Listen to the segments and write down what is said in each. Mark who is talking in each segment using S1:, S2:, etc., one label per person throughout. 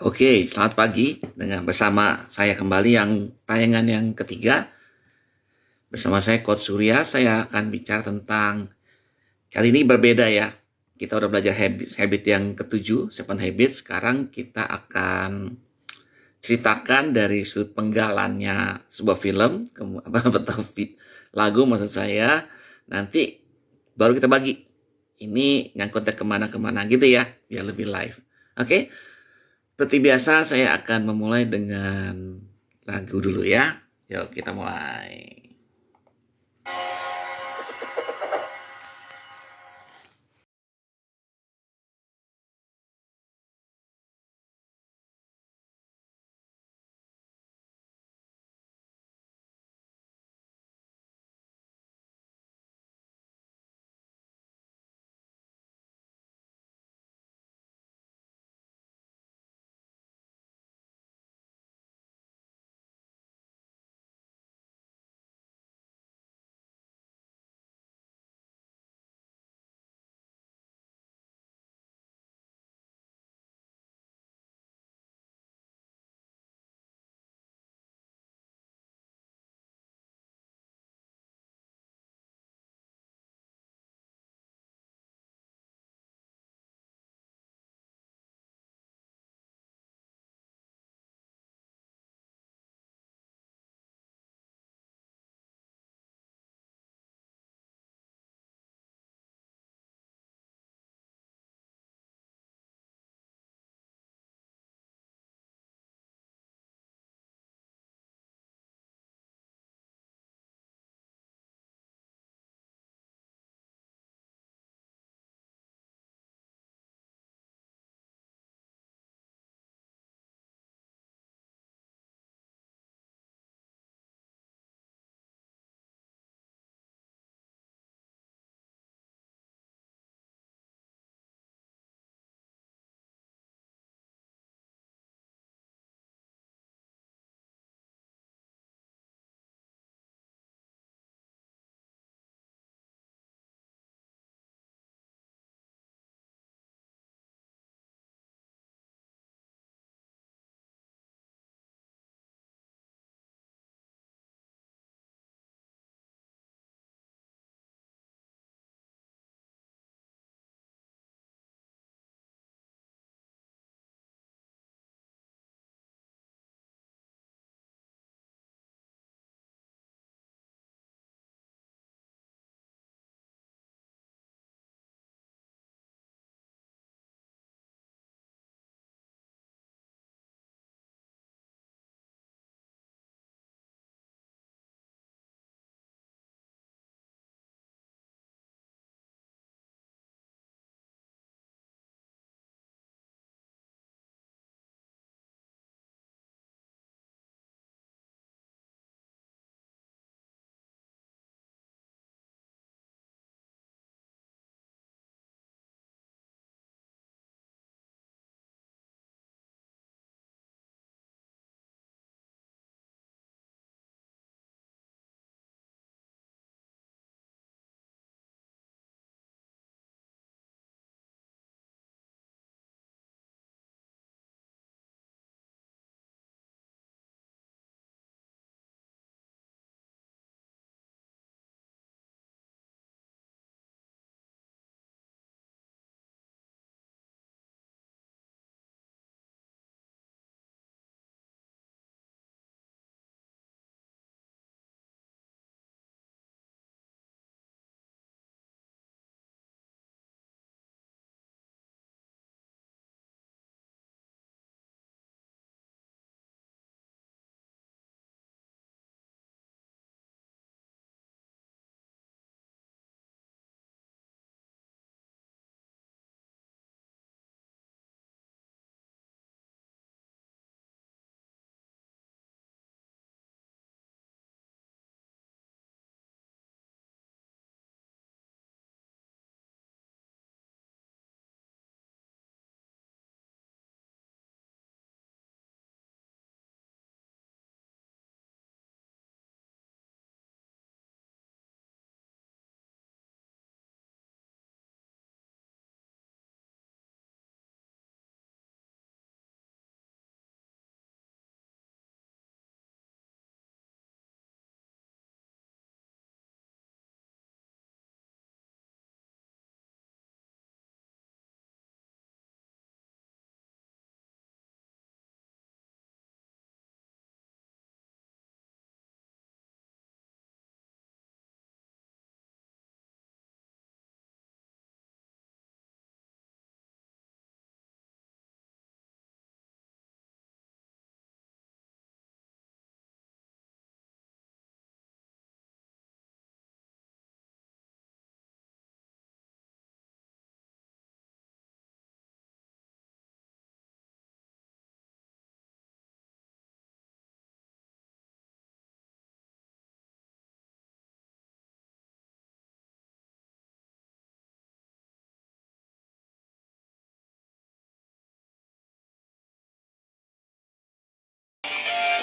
S1: Oke, selamat pagi dengan bersama saya kembali yang tayangan yang ketiga. Bersama saya Coach Surya, saya akan bicara tentang kali ini berbeda ya. Kita udah belajar habit yang ketujuh, seven habits. Sekarang kita akan ceritakan dari sudut penggalannya sebuah film, atau lagu maksud saya. Nanti baru kita bagi. Ini ngangkutnya kemana-kemana gitu ya, biar lebih live. Oke, seperti biasa, saya akan memulai dengan lagu dulu ya. Yuk, kita mulai.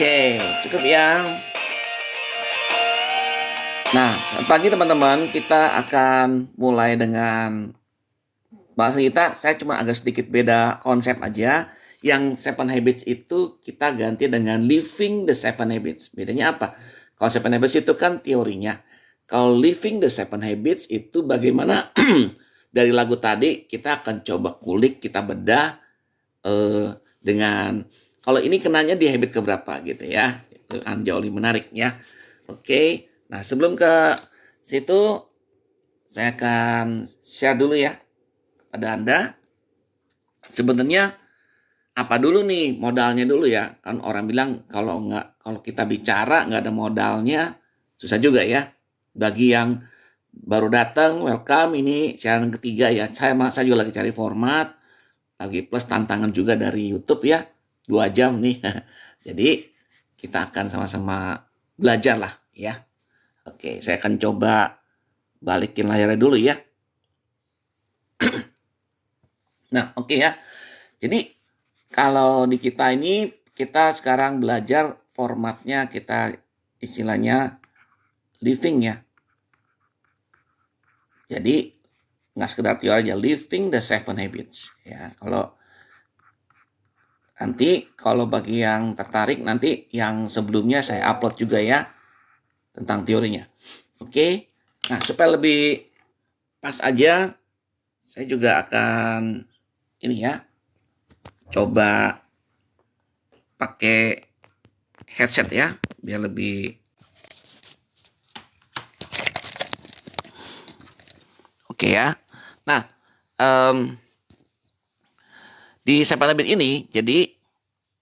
S1: Oke, cukup ya. Nah, selamat pagi teman-teman. Kita akan mulai dengan bahasa kita. Saya cuma agak sedikit beda konsep aja. Yang Seven Habits itu kita ganti dengan Living the Seven Habits. Bedanya apa? Kalau Seven Habits itu kan teorinya. Kalau Living the Seven Habits itu bagaimana dari lagu tadi kita akan coba kulik, kita bedah dengan kalau ini kenanya di habit keberapa gitu ya. Itu jauh lebih menarik ya. Oke. Nah, sebelum ke situ saya akan share dulu ya pada Anda. Sebenarnya apa dulu nih modalnya dulu ya? Kan orang bilang kalau kita bicara nggak ada modalnya susah juga ya. Bagi yang baru datang, welcome, ini siaran ketiga ya. Saya juga lagi cari format, lagi plus tantangan juga dari YouTube ya. 2 jam nih. Jadi kita akan sama-sama belajar lah ya. Oke, saya akan coba balikin layarnya dulu ya. Nah, oke ya. Jadi kalau di kita ini kita sekarang belajar formatnya kita istilahnya living ya. Jadi nggak sekedar teori aja, living the seven habits ya. Kalau bagi yang tertarik nanti yang sebelumnya saya upload juga ya tentang teorinya. Oke. Nah, supaya lebih pas aja saya juga akan ini ya coba pakai headset ya biar lebih oke ya. Nah, di Seven Habits ini jadi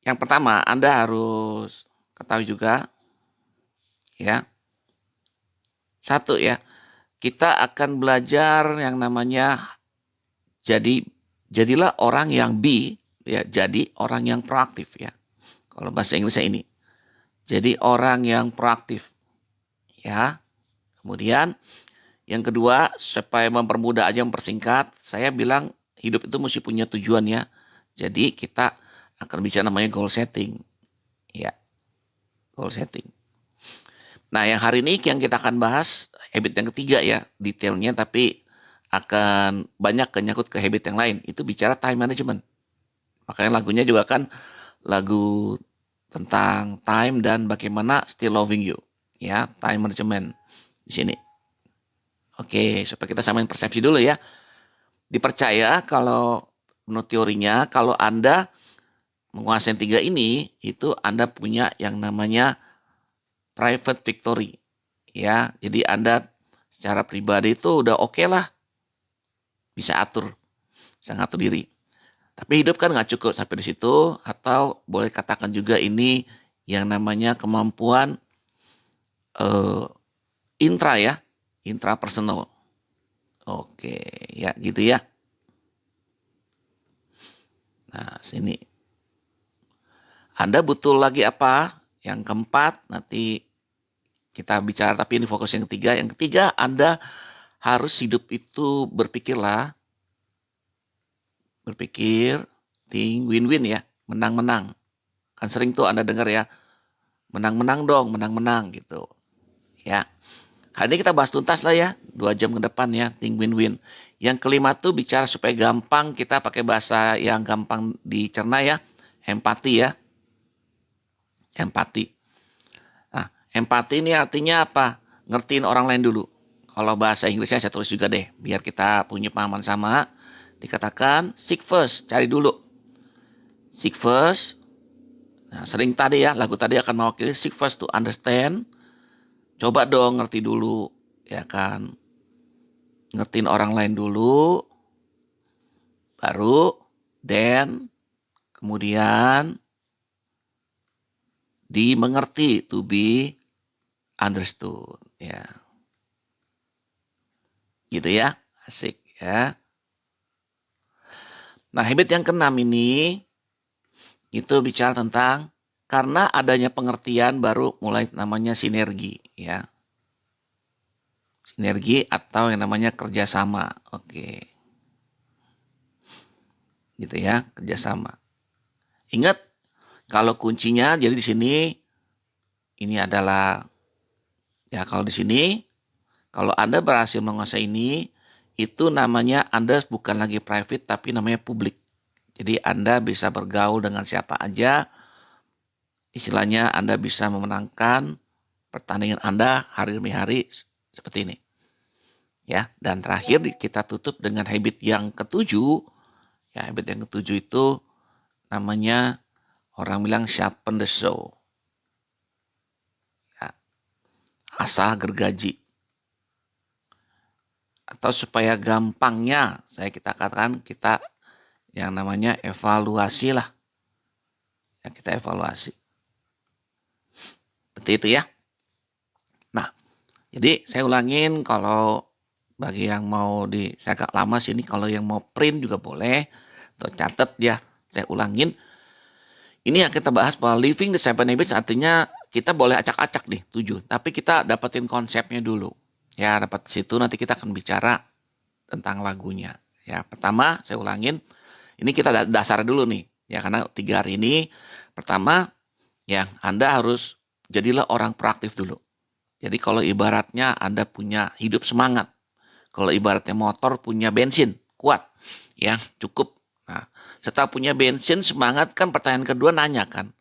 S1: yang pertama Anda harus ketahui juga ya. Satu ya, kita akan belajar yang namanya jadilah orang yang ya, jadi orang yang proaktif ya. Kalau bahasa Inggrisnya ini. Jadi orang yang proaktif ya. Kemudian yang kedua, supaya mempermudah aja mempersingkat, saya bilang hidup itu mesti punya tujuan ya. Jadi kita akan bicara namanya goal setting. Ya, goal setting. Nah, yang hari ini yang kita akan bahas habit yang ketiga ya, detailnya tapi akan banyak nyangkut ke habit yang lain. Itu bicara time management. Makanya lagunya juga kan lagu tentang time dan bagaimana still loving you. Ya, time management di sini. Oke, supaya kita samain persepsi dulu ya. Dipercaya kalau menurut teorinya, kalau Anda menguasai 3 ini, itu Anda punya yang namanya private victory. Ya, jadi Anda secara pribadi itu udah oke lah. Bisa ngatur diri. Tapi hidup kan nggak cukup sampai di situ, atau boleh katakan juga ini yang namanya kemampuan intra ya, intrapersonal. Oke, ya gitu ya. Nah, sini. Anda butuh lagi apa? Yang keempat, nanti kita bicara, tapi ini fokus yang ketiga. Yang ketiga, Anda harus hidup itu berpikir, think win-win ya, menang-menang. Kan sering tuh Anda dengar ya, menang-menang dong, menang-menang gitu. Ya, hari ini kita bahas tuntas lah ya, 2 jam ke depan ya, think win-win. Yang kelima tuh bicara supaya gampang, kita pakai bahasa yang gampang dicerna ya, empati ya. Empati. Nah, empati ini artinya apa? Ngertiin orang lain dulu. Kalau bahasa Inggrisnya saya tulis juga deh, biar kita punya pemahaman sama. Dikatakan seek first, cari dulu. Seek first. Nah, sering tadi ya, lagu tadi akan mewakili seek first to understand. Coba dong ngerti dulu, ya kan. Ngertiin orang lain dulu, baru then kemudian dimengerti, to be understood ya. Gitu ya. Asik ya. Nah, habit yang keenam ini itu bicara tentang karena adanya pengertian baru mulai namanya sinergi ya. Sinergi atau yang namanya kerjasama. Oke. Gitu ya, kerjasama. Ingat kalau kuncinya jadi di sini ini adalah, ya kalau di sini, kalau Anda berhasil menguasai ini, itu namanya Anda bukan lagi private tapi namanya publik. Jadi Anda bisa bergaul dengan siapa aja, istilahnya Anda bisa memenangkan pertandingan Anda hari demi hari seperti ini. Ya, dan terakhir kita tutup dengan habit yang ketujuh. Ya, habit yang ketujuh itu namanya orang bilang sharpen the saw. Ya, asah gergaji. Atau supaya gampangnya kita katakan kita yang namanya evaluasi lah. Ya, kita evaluasi. Seperti itu ya. Nah, jadi saya ulangin kalau bagi yang mau saya agak lama sini, kalau yang mau print juga boleh. Atau catat ya, saya ulangin. Ini yang kita bahas bahwa living the seven habits artinya kita boleh acak-acak nih 7. Tapi kita dapetin konsepnya dulu. Ya, dapat situ nanti kita akan bicara tentang lagunya. Ya, pertama saya ulangin. Ini kita dasar dulu nih. Ya, karena 3 hari ini. Pertama, ya Anda harus jadilah orang proaktif dulu. Jadi kalau ibaratnya Anda punya hidup semangat. Kalau ibaratnya motor punya bensin, kuat. Ya, cukup. Nah, setelah punya bensin, semangat kan pertanyaan kedua nanya kan.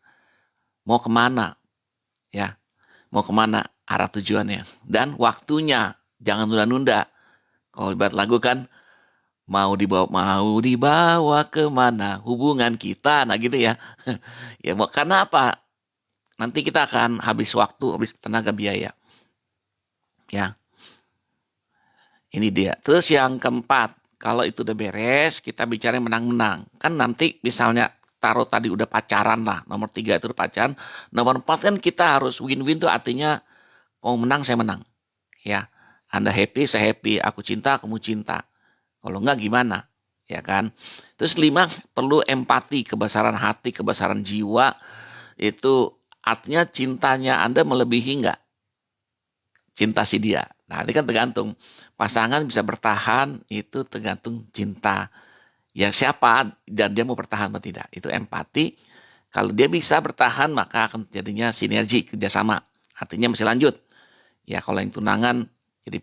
S1: Mau kemana? Ya, mau kemana arah tujuannya. Dan waktunya, jangan nunda-nunda. Kalau ibarat lagu kan, mau dibawa kemana hubungan kita. Nah gitu ya. Ya, karena apa? Nanti kita akan habis waktu, habis tenaga biaya. Ya, ini dia. Terus yang keempat, kalau itu udah beres, kita bicara menang-menang. Kan nanti misalnya taruh tadi udah pacaran lah. Nomor 3 itu pacaran. Nomor 4 kan kita harus win-win tuh artinya mau menang, saya menang. Ya, Anda happy, saya happy. Aku cinta, kamu cinta. Kalau enggak gimana? Ya kan? Terus 5, perlu empati, kebesaran hati, kebesaran jiwa. Itu artinya cintanya Anda melebihi enggak cinta si dia. Nah, ini kan tergantung. Pasangan bisa bertahan, itu tergantung cinta. Ya siapa, dan dia mau bertahan atau tidak. Itu empati. Kalau dia bisa bertahan, maka akan jadinya sinergi, kerjasama. Artinya masih lanjut. Ya kalau yang tunangan, jadi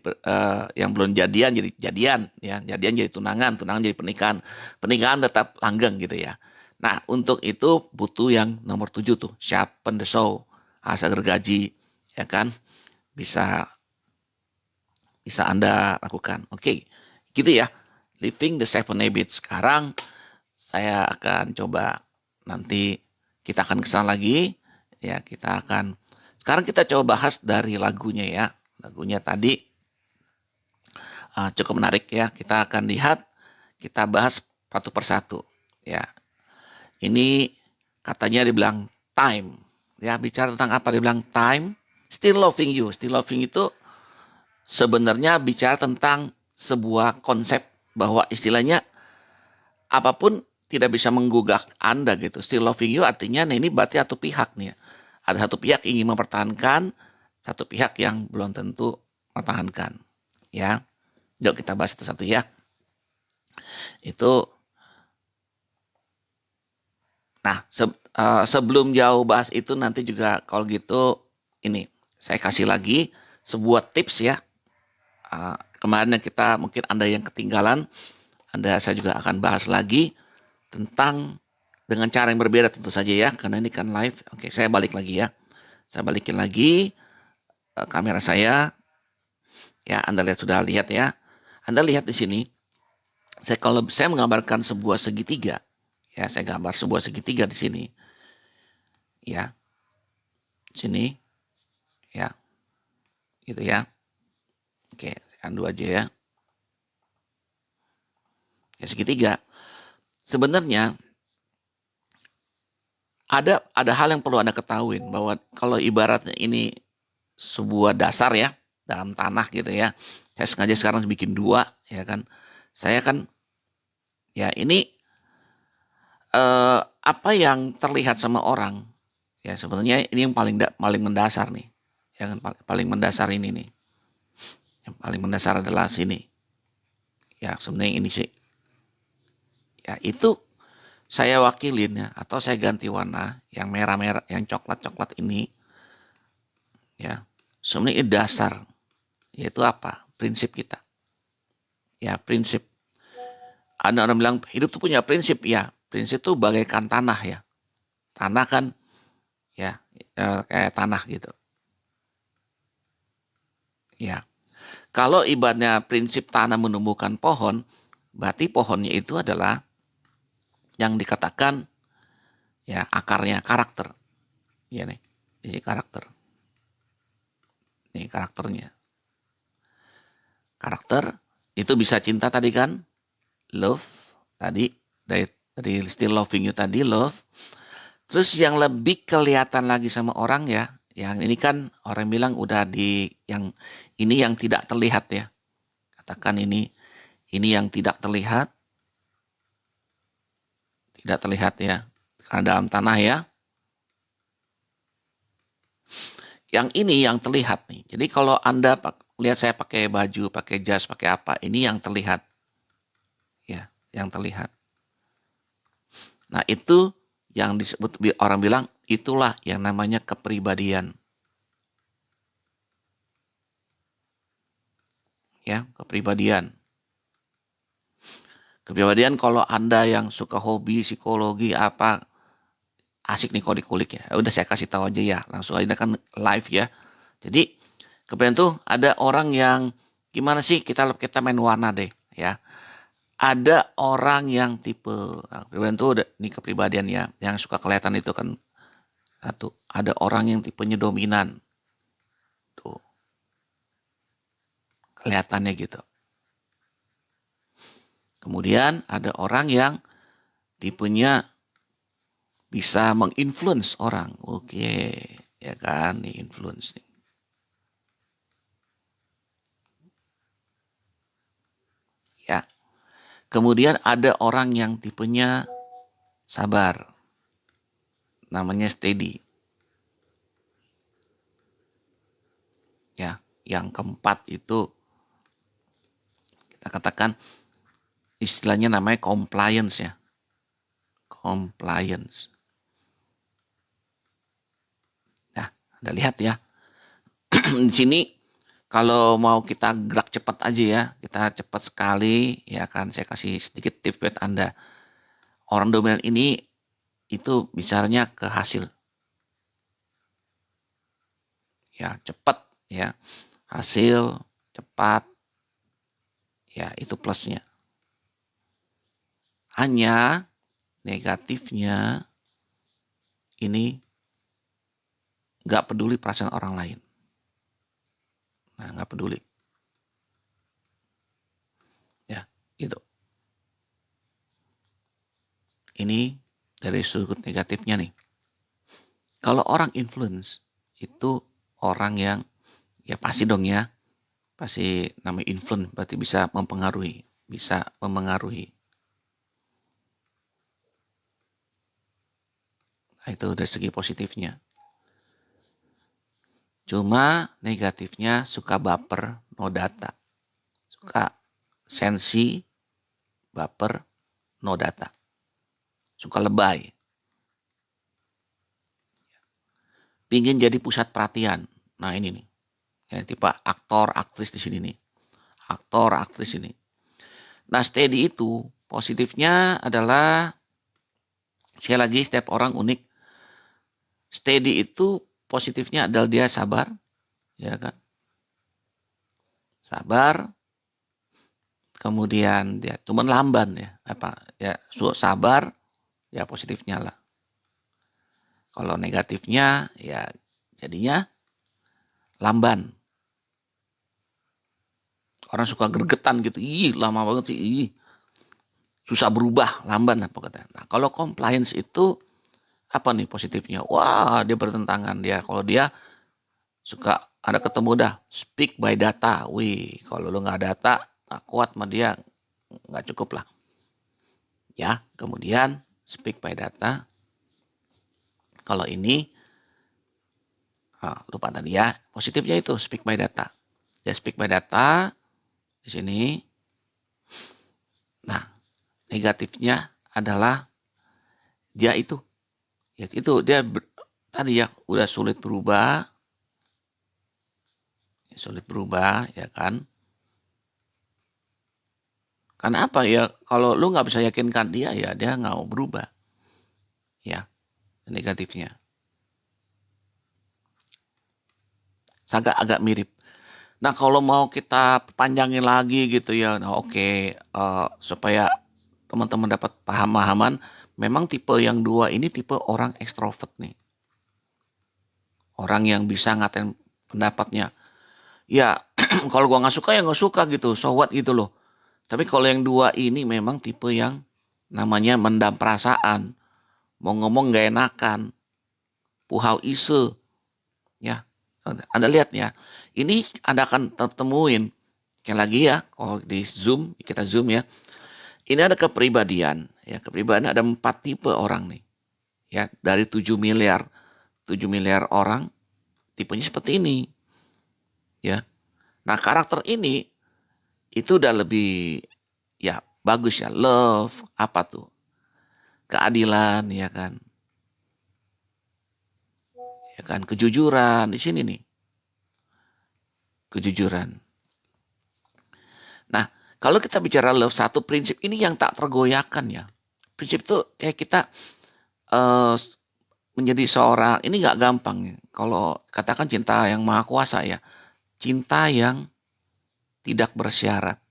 S1: yang belum jadian, jadi jadian. Ya, jadian jadi tunangan jadi pernikahan. Pernikahan tetap langgeng gitu ya. Nah, untuk itu butuh yang nomor 7 tuh. Sharpen the saw. Asal gergaji. Ya kan? Bisa Anda lakukan. Oke, gitu ya. Living the Seven Habits. Sekarang saya akan coba nanti kita akan kesana lagi. Ya, sekarang kita coba bahas dari lagunya ya. Lagunya tadi cukup menarik ya. Kita akan lihat, kita bahas satu persatu. Ya, ini katanya dibilang time. Ya, bicara tentang apa dibilang time. Still loving you. Still loving itu sebenarnya bicara tentang sebuah konsep bahwa istilahnya apapun tidak bisa menggugah Anda gitu. Still loving you artinya nah ini berarti satu pihak nih. Ada satu pihak ingin mempertahankan, satu pihak yang belum tentu mempertahankan. Ya. Yuk kita bahas satu-satu ya. Itu nah, sebelum jauh bahas itu nanti juga kalau gitu ini saya kasih lagi sebuah tips ya. Kemarin kita mungkin Anda yang ketinggalan, saya juga akan bahas lagi tentang dengan cara yang berbeda tentu saja ya, karena ini kan live. Oke, saya balik lagi ya. Saya balikin lagi kamera saya. Ya, Anda sudah lihat ya. Anda lihat di sini. Kalau saya menggambarkan sebuah segitiga, ya saya gambar sebuah segitiga di sini. Ya, sini, ya, gitu ya. Oke, saya undo aja ya. Ya segitiga. Sebenarnya ada hal yang perlu Anda ketahui bahwa kalau ibaratnya ini sebuah dasar ya dalam tanah gitu ya. Saya sengaja sekarang bikin 2 ya kan. Saya kan ya ini apa yang terlihat sama orang ya sebenarnya ini yang paling mendasar nih. Yang paling mendasar ini nih. Yang paling mendasar adalah sini. Ya sebenarnya ini sih. Ya itu saya wakilin ya atau saya ganti warna yang merah-merah, yang coklat-coklat ini Ya, sebenarnya dasar, yaitu apa? Prinsip kita. Ya, prinsip. Ada orang bilang hidup itu punya prinsip. Ya, prinsip itu bagaikan tanah ya. Tanah kan ya kayak tanah gitu. Ya, kalau ibaratnya prinsip tanah menumbuhkan pohon, berarti pohonnya itu adalah yang dikatakan ya akarnya karakter. Ya nih, ini karakter. Ini karakternya. Karakter itu bisa cinta tadi kan, love tadi dari still loving you tadi love. Terus yang lebih kelihatan lagi sama orang ya, yang ini kan orang bilang udah yang ini yang tidak terlihat ya. Katakan ini yang tidak terlihat ya. Karena dalam tanah ya. Yang ini yang terlihat nih. Jadi kalau Anda lihat saya pakai baju, pakai jas, pakai apa, ini yang terlihat. Ya, yang terlihat. Nah, itu yang disebut orang bilang itulah yang namanya kepribadian. Ya, kepribadian. Kepribadian kalau Anda yang suka hobi psikologi apa asik nih kalau dikulik ya. Udah saya kasih tahu aja ya. Langsung aja kan live ya. Jadi kepribadian tuh ada orang yang gimana sih kita main warna deh ya. Ada orang yang tipe kepribadian tuh ini kepribadian ya yang suka kelihatan itu kan satu. Ada orang yang tipenya dominan. Tuh, kelihatannya gitu. Kemudian ada orang yang tipenya bisa menginfluence orang. Oke, ya kan, nih influence nih. Ya. Kemudian ada orang yang tipenya sabar. Namanya steady. Ya, yang keempat itu kita katakan istilahnya namanya compliance ya. Compliance. Nah, Anda lihat ya. Di sini kalau mau kita gerak cepat aja ya, kita cepat sekali ya kan saya kasih sedikit tips buat Anda. Orang dominan ini itu bicaranya ke hasil. Ya, cepat ya. Hasil cepat ya itu plusnya. Hanya negatifnya ini nggak peduli perasaan orang lain. Nah, nggak peduli. Ya, itu. Ini dari sudut negatifnya nih. Kalau orang influence itu orang yang ya pasti dong ya, pasti namanya influence berarti bisa mempengaruhi, bisa memengaruhi. Nah, itu dari segi positifnya. Cuma negatifnya suka baper, no data. Suka sensi, baper, no data. Suka lebay. Pingin jadi pusat perhatian. Nah ini nih. Ya, tipe aktor, aktris di sini nih. Aktor, aktris ini. Nah steady itu positifnya adalah sekali lagi setiap orang unik. Steady itu positifnya adalah dia sabar, ya kan? Sabar, kemudian dia cuman lamban ya, apa ya sabar, ya positifnya lah. Kalau negatifnya ya jadinya lamban. Orang suka gergetan gitu, ih lama banget sih, ih susah berubah, lamban apa kata. Nah kalau compliance itu apa nih positifnya? Wah dia bertentangan dia. Kalau dia suka ada ketemu dah speak by data, wih kalau lu nggak data nggak kuat sama dia nggak cukup lah. Ya kemudian speak by data. Kalau ini lupa tadi ya positifnya itu speak by data. Ya speak by data di sini. Nah negatifnya adalah dia itu ya itu dia tadi ya udah sulit berubah sulit berubah, ya kan? Karena apa ya? Kalau lu nggak bisa yakinkan dia, ya dia nggak mau berubah, ya negatifnya. Agak mirip. Nah, kalau mau kita panjangin lagi gitu ya, nah oke, supaya teman-teman dapat paham-pahaman, memang tipe yang dua ini tipe orang ekstrovert nih. Orang yang bisa ngatain pendapatnya. Ya, kalau gua nggak suka ya nggak suka gitu, so what gitu loh. Tapi kalau yang dua ini memang tipe yang namanya mendam perasaan. Mau ngomong nggak enakan, puhau ise, ya. Anda lihat ya, ini Anda akan temuin. Sekali lagi ya, kalau di Zoom, kita Zoom ya. Ini ada kepribadian. Ya, kepribadian ada 4 tipe orang nih. Ya, dari 7 miliar orang, tipenya seperti ini. Ya. Nah, karakter ini itu udah lebih ya bagus ya. Love, apa tuh? Keadilan, ya kan? Ya kan, kejujuran di sini nih. Kejujuran. Nah, kalau kita bicara love, satu prinsip ini yang tak tergoyahkan ya. Prinsip itu kayak kita eh, menjadi seorang, ini nggak gampang ya. Kalau katakan cinta yang maha kuasa ya, cinta yang tidak bersyarat.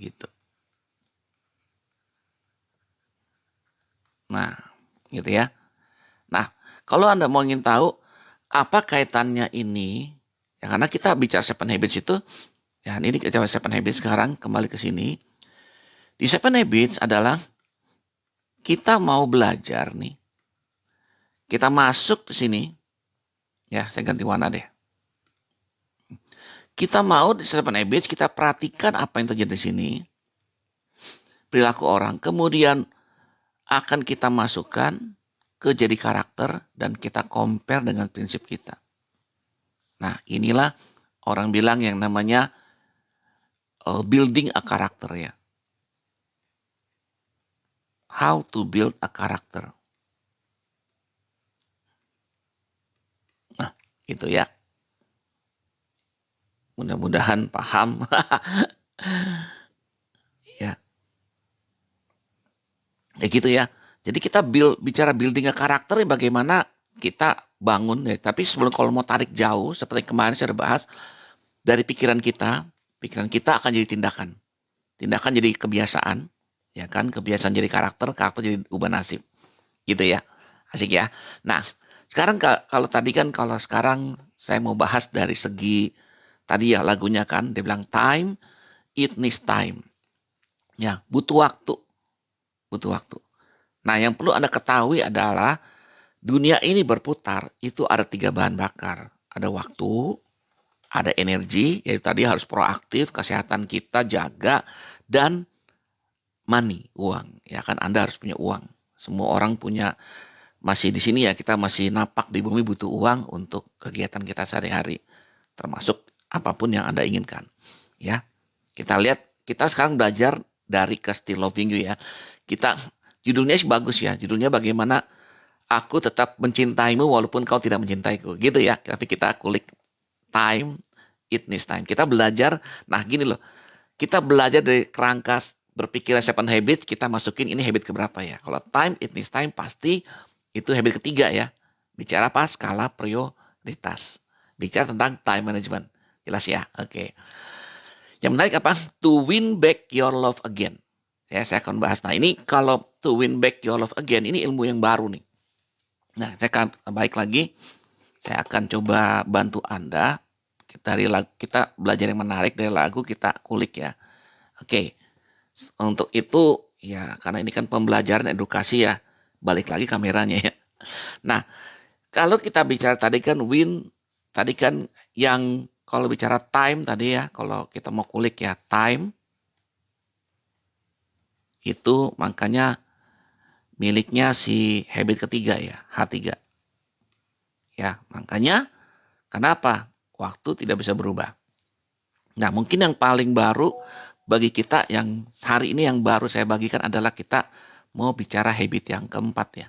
S1: Gitu. Nah, gitu ya. Nah, kalau Anda mau ingin tahu apa kaitannya ini, ya karena kita bicara Seven Habits itu, ya ini kita bicara Seven Habits sekarang kembali ke sini. Di Seven Habits adalah kita mau belajar nih. Kita masuk ke sini, ya saya ganti warna deh. Kita mau di Seven Habits, kita perhatikan apa yang terjadi di sini. Perilaku orang. Kemudian akan kita masukkan ke jadi karakter dan kita compare dengan prinsip kita. Nah, inilah orang bilang yang namanya building a karakter ya. How to build a karakter. Nah, itu ya. Mudah-mudahan paham. Ya. Ya gitu ya. Jadi kita bicara building a karakter ya bagaimana kita bangun ya. Tapi sebelum kalau mau tarik jauh seperti kemarin saya udah bahas dari pikiran kita akan jadi tindakan. Tindakan jadi kebiasaan, ya kan? Kebiasaan jadi karakter jadi ubah nasib. Gitu ya. Asik ya. Nah, sekarang kalau tadi kan kalau sekarang saya mau bahas dari segi tadi ya lagunya kan dia bilang time it needs time. Ya, butuh waktu, butuh waktu. Nah, yang perlu Anda ketahui adalah dunia ini berputar, itu ada 3 bahan bakar. Ada waktu, ada energi, yaitu tadi harus proaktif, kesehatan kita jaga, dan money, uang. Ya kan, Anda harus punya uang. Semua orang punya, masih di sini ya, kita masih napak di bumi butuh uang untuk kegiatan kita sehari-hari. Termasuk apapun yang Anda inginkan. Ya, kita lihat, kita sekarang belajar dari Still Loving You ya. Kita, judulnya sih bagus ya, judulnya bagaimana aku tetap mencintaimu walaupun kau tidak mencintaiku. Gitu ya, tapi kita kulik time, it needs time. Kita belajar, nah gini loh, kita belajar dari kerangka berpikir Seven Habits, kita masukin ini habit keberapa ya. Kalau time, it needs time, pasti itu habit ketiga ya. Bicara apa? Skala prioritas. Bicara tentang time management. Jelas ya? Oke. Yang menarik apa? To win back your love again. Ya, saya akan bahas. Nah ini kalau to win back your love again, ini ilmu yang baru nih. Nah, saya akan baik lagi. Saya akan coba bantu Anda. Kita belajar yang menarik dari lagu, kita kulik ya. Oke. Untuk itu ya karena ini kan pembelajaran edukasi ya. Balik lagi kameranya ya. Nah, kalau kita bicara tadi kan tadi kan yang kalau bicara time tadi ya, kalau kita mau kulik ya time itu makanya miliknya si habit ketiga ya, H3. Ya, makanya kenapa? Waktu tidak bisa berubah. Nah, mungkin yang paling baru bagi kita yang hari ini yang baru saya bagikan adalah kita mau bicara habit yang keempat ya.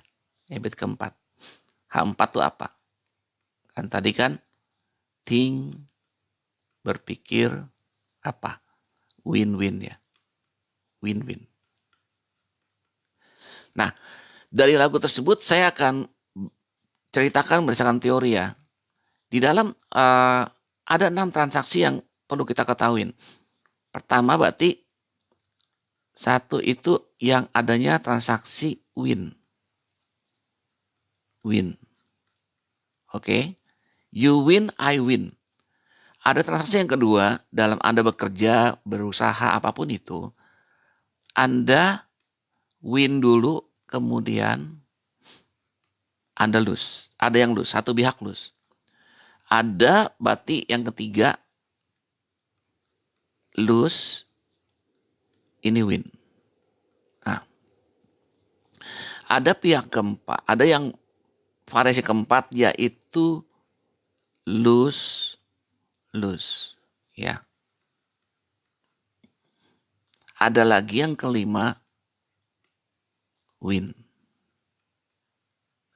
S1: Habit keempat. H4 itu apa? Kan tadi kan think, berpikir, apa? Win-win ya. Win-win. Nah, dari lagu tersebut saya akan ceritakan berdasarkan teori ya. Di dalam ada 6 transaksi yang perlu kita ketahui. Pertama berarti satu itu yang adanya transaksi win. Win. Oke. You win, I win. Ada transaksi yang kedua, dalam Anda bekerja, berusaha, apapun itu, Anda win dulu, kemudian Anda lose. Ada yang lose, satu pihak lose. Ada berarti yang ketiga, lose, ini win. Nah, ada pihak keempat, ada yang variasi keempat yaitu lose, lose. Ya. Ada lagi yang kelima, win.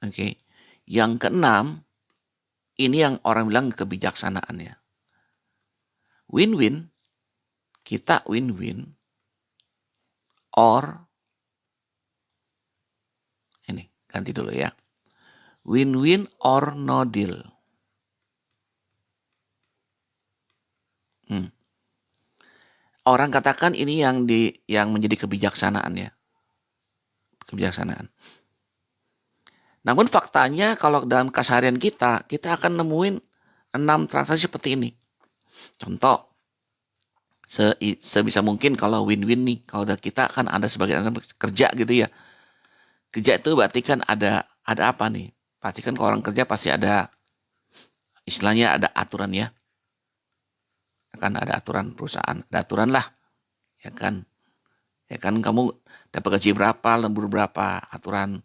S1: Oke. Yang keenam, ini yang orang bilang kebijaksanaan ya. Win-win, kita win-win, or, ini ganti dulu ya. Win-win or no deal. Orang katakan ini yang menjadi kebijaksanaan ya. Kebijaksanaan. Namun faktanya kalau dalam keseharian kita akan nemuin 6 transaksi seperti ini. Contoh, sebisa mungkin kalau win-win nih, kalau kita kan ada sebagian orang kerja gitu ya. Kerja itu berarti kan ada apa nih? Pasti kan kalau orang kerja pasti ada, istilahnya ada aturan ya. Kan ada aturan perusahaan, ada aturan lah. Ya kan kamu dapat gaji berapa, lembur berapa, aturan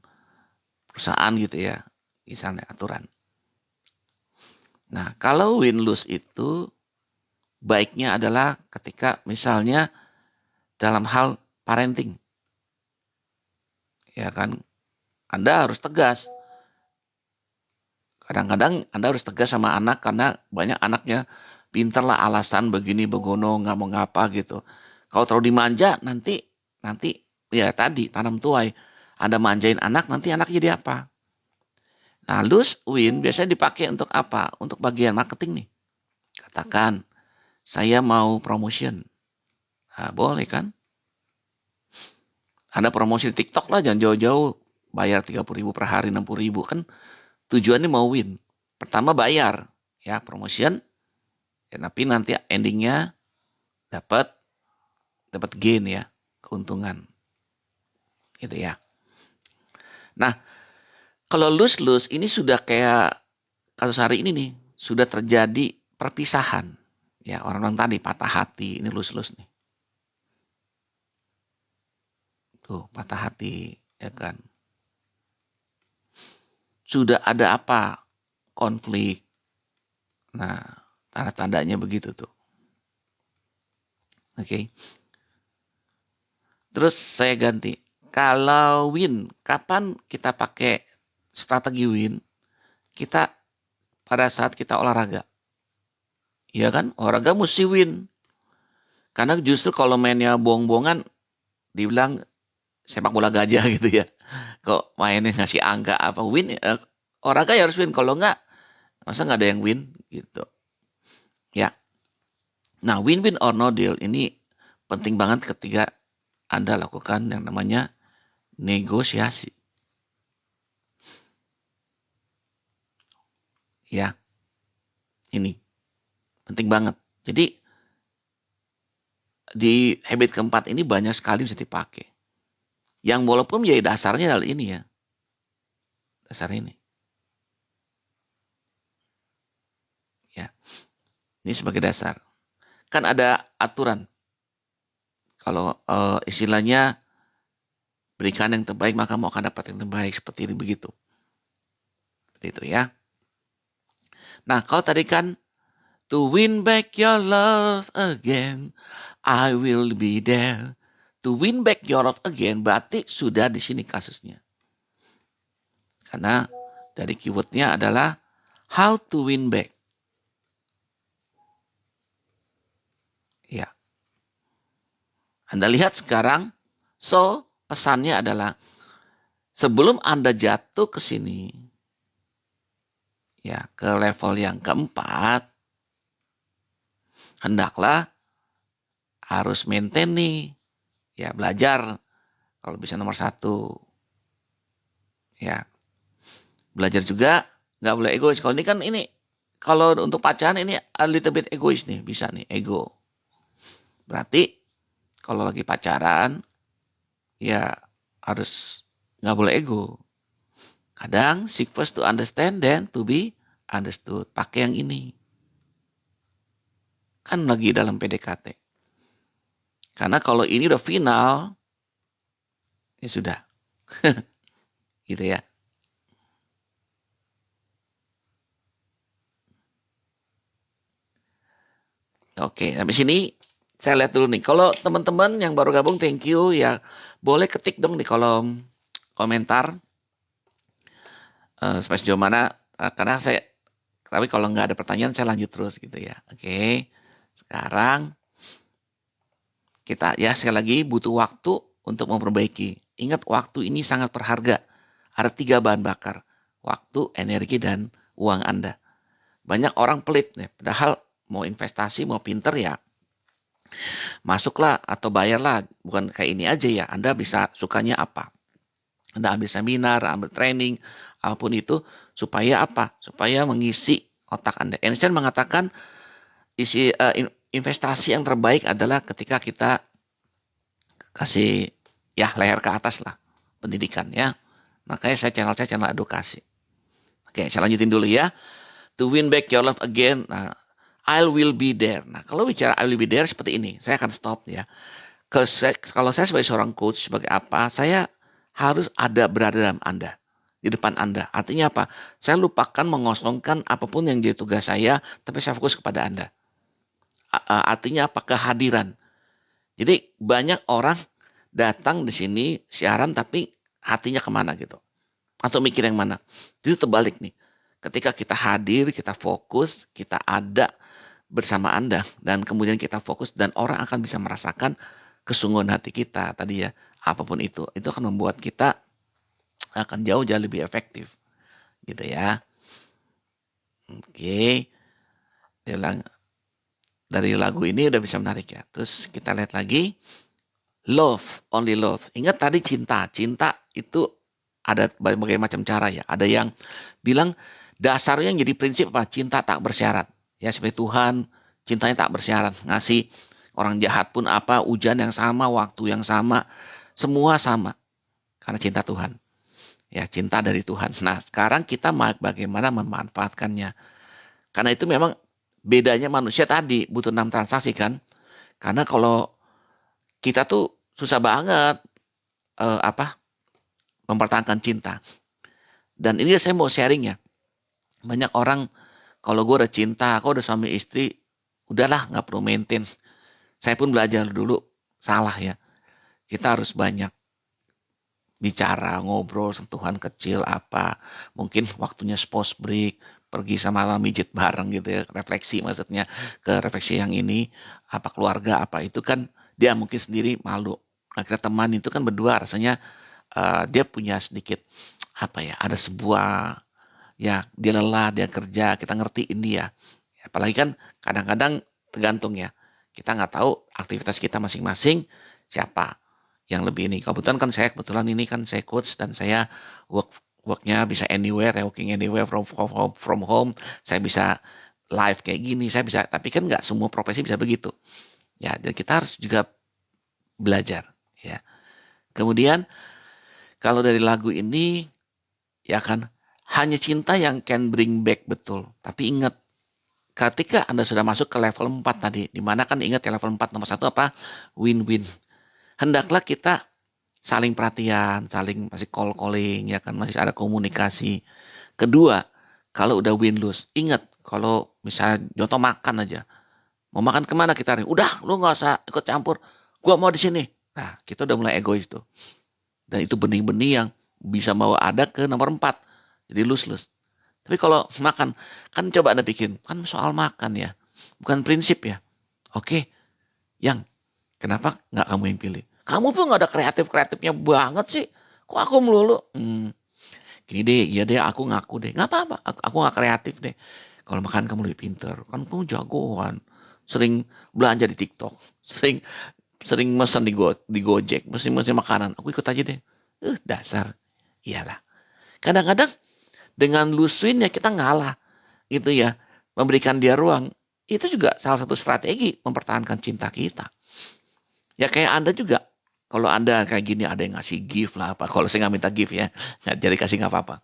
S1: perusahaan gitu ya. Misalnya aturan. Nah, kalau win-lose itu baiknya adalah ketika misalnya dalam hal parenting. Ya kan, Anda harus tegas. Kadang-kadang Anda harus tegas sama anak karena banyak anaknya pinter lah alasan begini begono nggak mau ngapa gitu. Kalau terlalu dimanja nanti ya tadi tanam tuai. Anda manjain anak nanti anak jadi apa? Nah, lose win biasanya dipakai untuk apa? Untuk bagian marketing nih. Katakan saya mau promotion. Nah, boleh kan? Anda promosi di TikTok lah, jangan jauh-jauh. Bayar 30.000 per hari, 60.000 kan. Tujuannya mau win. Pertama bayar, ya promotion. Ya, tapi nanti endingnya dapat gain ya, keuntungan. Gitu ya. Nah, kalau lose ini sudah kayak kasus hari ini nih, sudah terjadi perpisahan. Ya, orang-orang tadi patah hati, ini lose nih. Tuh, patah hati, ya kan. Sudah ada apa? Konflik. Nah, tanda-tandanya begitu tuh. Oke. Terus saya ganti. Kalau win, kapan kita pakai strategi win? Kita pada saat kita olahraga. Iya kan? Olahraga mesti win. Karena justru kalau mainnya bohong-bohongan, dibilang sepak bola gajah gitu ya. Kok mainnya ngasih angka apa win? Olahraga ya harus win. Kalau enggak, masa nggak ada yang win gitu. Ya. Nah, win-win or no deal ini penting banget ketika Anda lakukan yang namanya negosiasi. Ya. Ini penting banget. Jadi di habit keempat ini banyak sekali bisa dipakai. Yang walaupun menjadi dasarnya hal ini ya. Dasar ini. Ya. Ini sebagai dasar. Kan ada aturan. Kalau istilahnya berikan yang terbaik maka mau akan dapat yang terbaik, seperti ini begitu. Seperti itu ya. Nah, kalau tadi kan to win back your love again, I will be there. To win back your love again berarti sudah di sini kasusnya. Karena dari keywordnya adalah how to win back. Anda lihat sekarang, so pesannya adalah sebelum Anda jatuh ke sini, ya ke level yang keempat, hendaklah harus maintain nih, ya belajar kalau bisa nomor satu, ya belajar juga nggak boleh egois. Kalau ini kan kalau untuk pacaran ini a little bit egois nih, bisa nih ego. Berarti kalau lagi pacaran ya harus nggak boleh ego. Kadang seek first to understand then to be understood. Pakai yang ini. Kan lagi dalam PDKT. Karena kalau ini udah final, ya sudah. Gitu ya. Oke, sampai sini saya lihat dulu nih. Kalau teman-teman yang baru gabung, thank you ya. Boleh ketik dong di kolom komentar sampai sejauh mana. Karena tapi kalau nggak ada pertanyaan saya lanjut terus gitu ya. Oke, sekarang kita ya sekali lagi butuh waktu untuk memperbaiki. Ingat waktu ini sangat berharga. Ada 3 bahan bakar. Waktu, energi, dan uang Anda. Banyak orang pelit nih. Padahal mau investasi, mau pinter ya. Masuklah atau bayarlah. Bukan kayak ini aja ya. Anda bisa sukanya apa. Anda ambil seminar, ambil training, apapun itu. Supaya apa? Supaya mengisi otak Anda. Einstein mengatakan investasi yang terbaik adalah ketika kita kasih ya leher ke atas lah pendidikan ya. Makanya saya channel edukasi. Oke, saya lanjutin dulu ya. To win back your love again. Nah, I will be there. Nah, kalau bicara I will be there seperti ini, saya akan stop ya. Kalau saya sebagai seorang coach, sebagai apa, saya harus berada dalam Anda. Di depan Anda. Artinya apa? Saya lupakan mengosongkan apapun yang jadi tugas saya, tapi saya fokus kepada Anda. Artinya apa? Kehadiran. Jadi banyak orang datang di sini siaran tapi hatinya kemana gitu. Atau mikir yang mana. Jadi terbalik nih. Ketika kita hadir, kita fokus, kita ada bersama Anda. Dan kemudian kita fokus dan orang akan bisa merasakan kesungguhan hati kita tadi ya. Apapun itu akan membuat kita akan jauh-jauh lebih efektif. Gitu ya. Oke. Dia bilang, dari lagu ini udah bisa menarik ya. Terus kita lihat lagi. Love, only love. Ingat tadi cinta. Cinta itu ada berbagai macam cara ya. Ada yang bilang dasarnya yang jadi prinsip apa? Cinta tak bersyarat. Ya seperti Tuhan, cintanya tak bersyarat. Ngasih orang jahat pun apa, hujan yang sama, waktu yang sama. Semua sama. Karena cinta Tuhan. Ya cinta dari Tuhan. Nah sekarang kita bagaimana memanfaatkannya. Karena itu memang bedanya manusia tadi butuh 6 transaksi kan. Karena kalau kita tuh susah banget mempertahankan cinta. Dan ini saya mau sharing ya. Banyak orang kalau gue udah cinta, aku udah suami istri, udahlah nggak perlu maintain. Saya pun belajar dulu salah ya. Kita harus banyak bicara, ngobrol, sentuhan kecil apa. Mungkin waktunya post break, pergi sama mijit bareng gitu ya, refleksi maksudnya ke refleksi yang ini, apa keluarga apa itu kan dia mungkin sendiri malu. Nah kita teman itu kan berdua rasanya dia punya sedikit apa ya, ada sebuah ya dia lelah, dia kerja, kita ngertiin dia. Apalagi kan kadang-kadang tergantung ya. Kita nggak tahu aktivitas kita masing-masing siapa yang lebih ini. Kebetulan ini kan saya coach dan saya worknya bisa anywhere, working anywhere from home. Saya bisa live kayak gini, saya bisa. Tapi kan nggak semua profesi bisa begitu. Ya, jadi kita harus juga belajar. Ya. Kemudian kalau dari lagu ini ya kan hanya cinta yang can bring back betul. Tapi ingat ketika Anda sudah masuk ke level 4 tadi, di mana kan ingat ya level 4 nomor 1 apa? Win-win. Hendaklah kita saling perhatian, saling masih calling ya kan, masih ada komunikasi. Kedua, kalau udah win-lose, ingat kalau misalnya contoh makan aja. Mau makan kemana kita? Udah, lu nggak usah ikut campur. Gua mau di sini. Nah, kita udah mulai egois tuh. Dan itu benih-benih yang bisa bawa ada ke nomor 4. Jadi lose-lose. Tapi kalau makan, kan coba Anda bikin. Kan soal makan ya. Bukan prinsip ya. Oke, yang
S2: Kenapa nggak kamu yang pilih? Kamu tuh nggak ada kreatifnya banget sih. Kok aku melulu? Gini deh, iya deh, aku ngaku deh. Nggak apa-apa, aku nggak kreatif deh. Kalau makan kamu lebih pinter, kan kamu jagoan. Sering belanja di TikTok, sering sering mesen di Gojek, mesen makanan. Aku ikut aja deh. Dasar. Iyalah. Kadang-kadang dengan lusuin ya kita ngalah gitu ya. Memberikan dia ruang. Itu juga salah satu strategi mempertahankan cinta kita. Ya kayak Anda juga. Kalau Anda kayak gini ada yang ngasih gift lah apa. Kalau saya nggak minta gift ya. Nggak jadi kasih nggak apa-apa.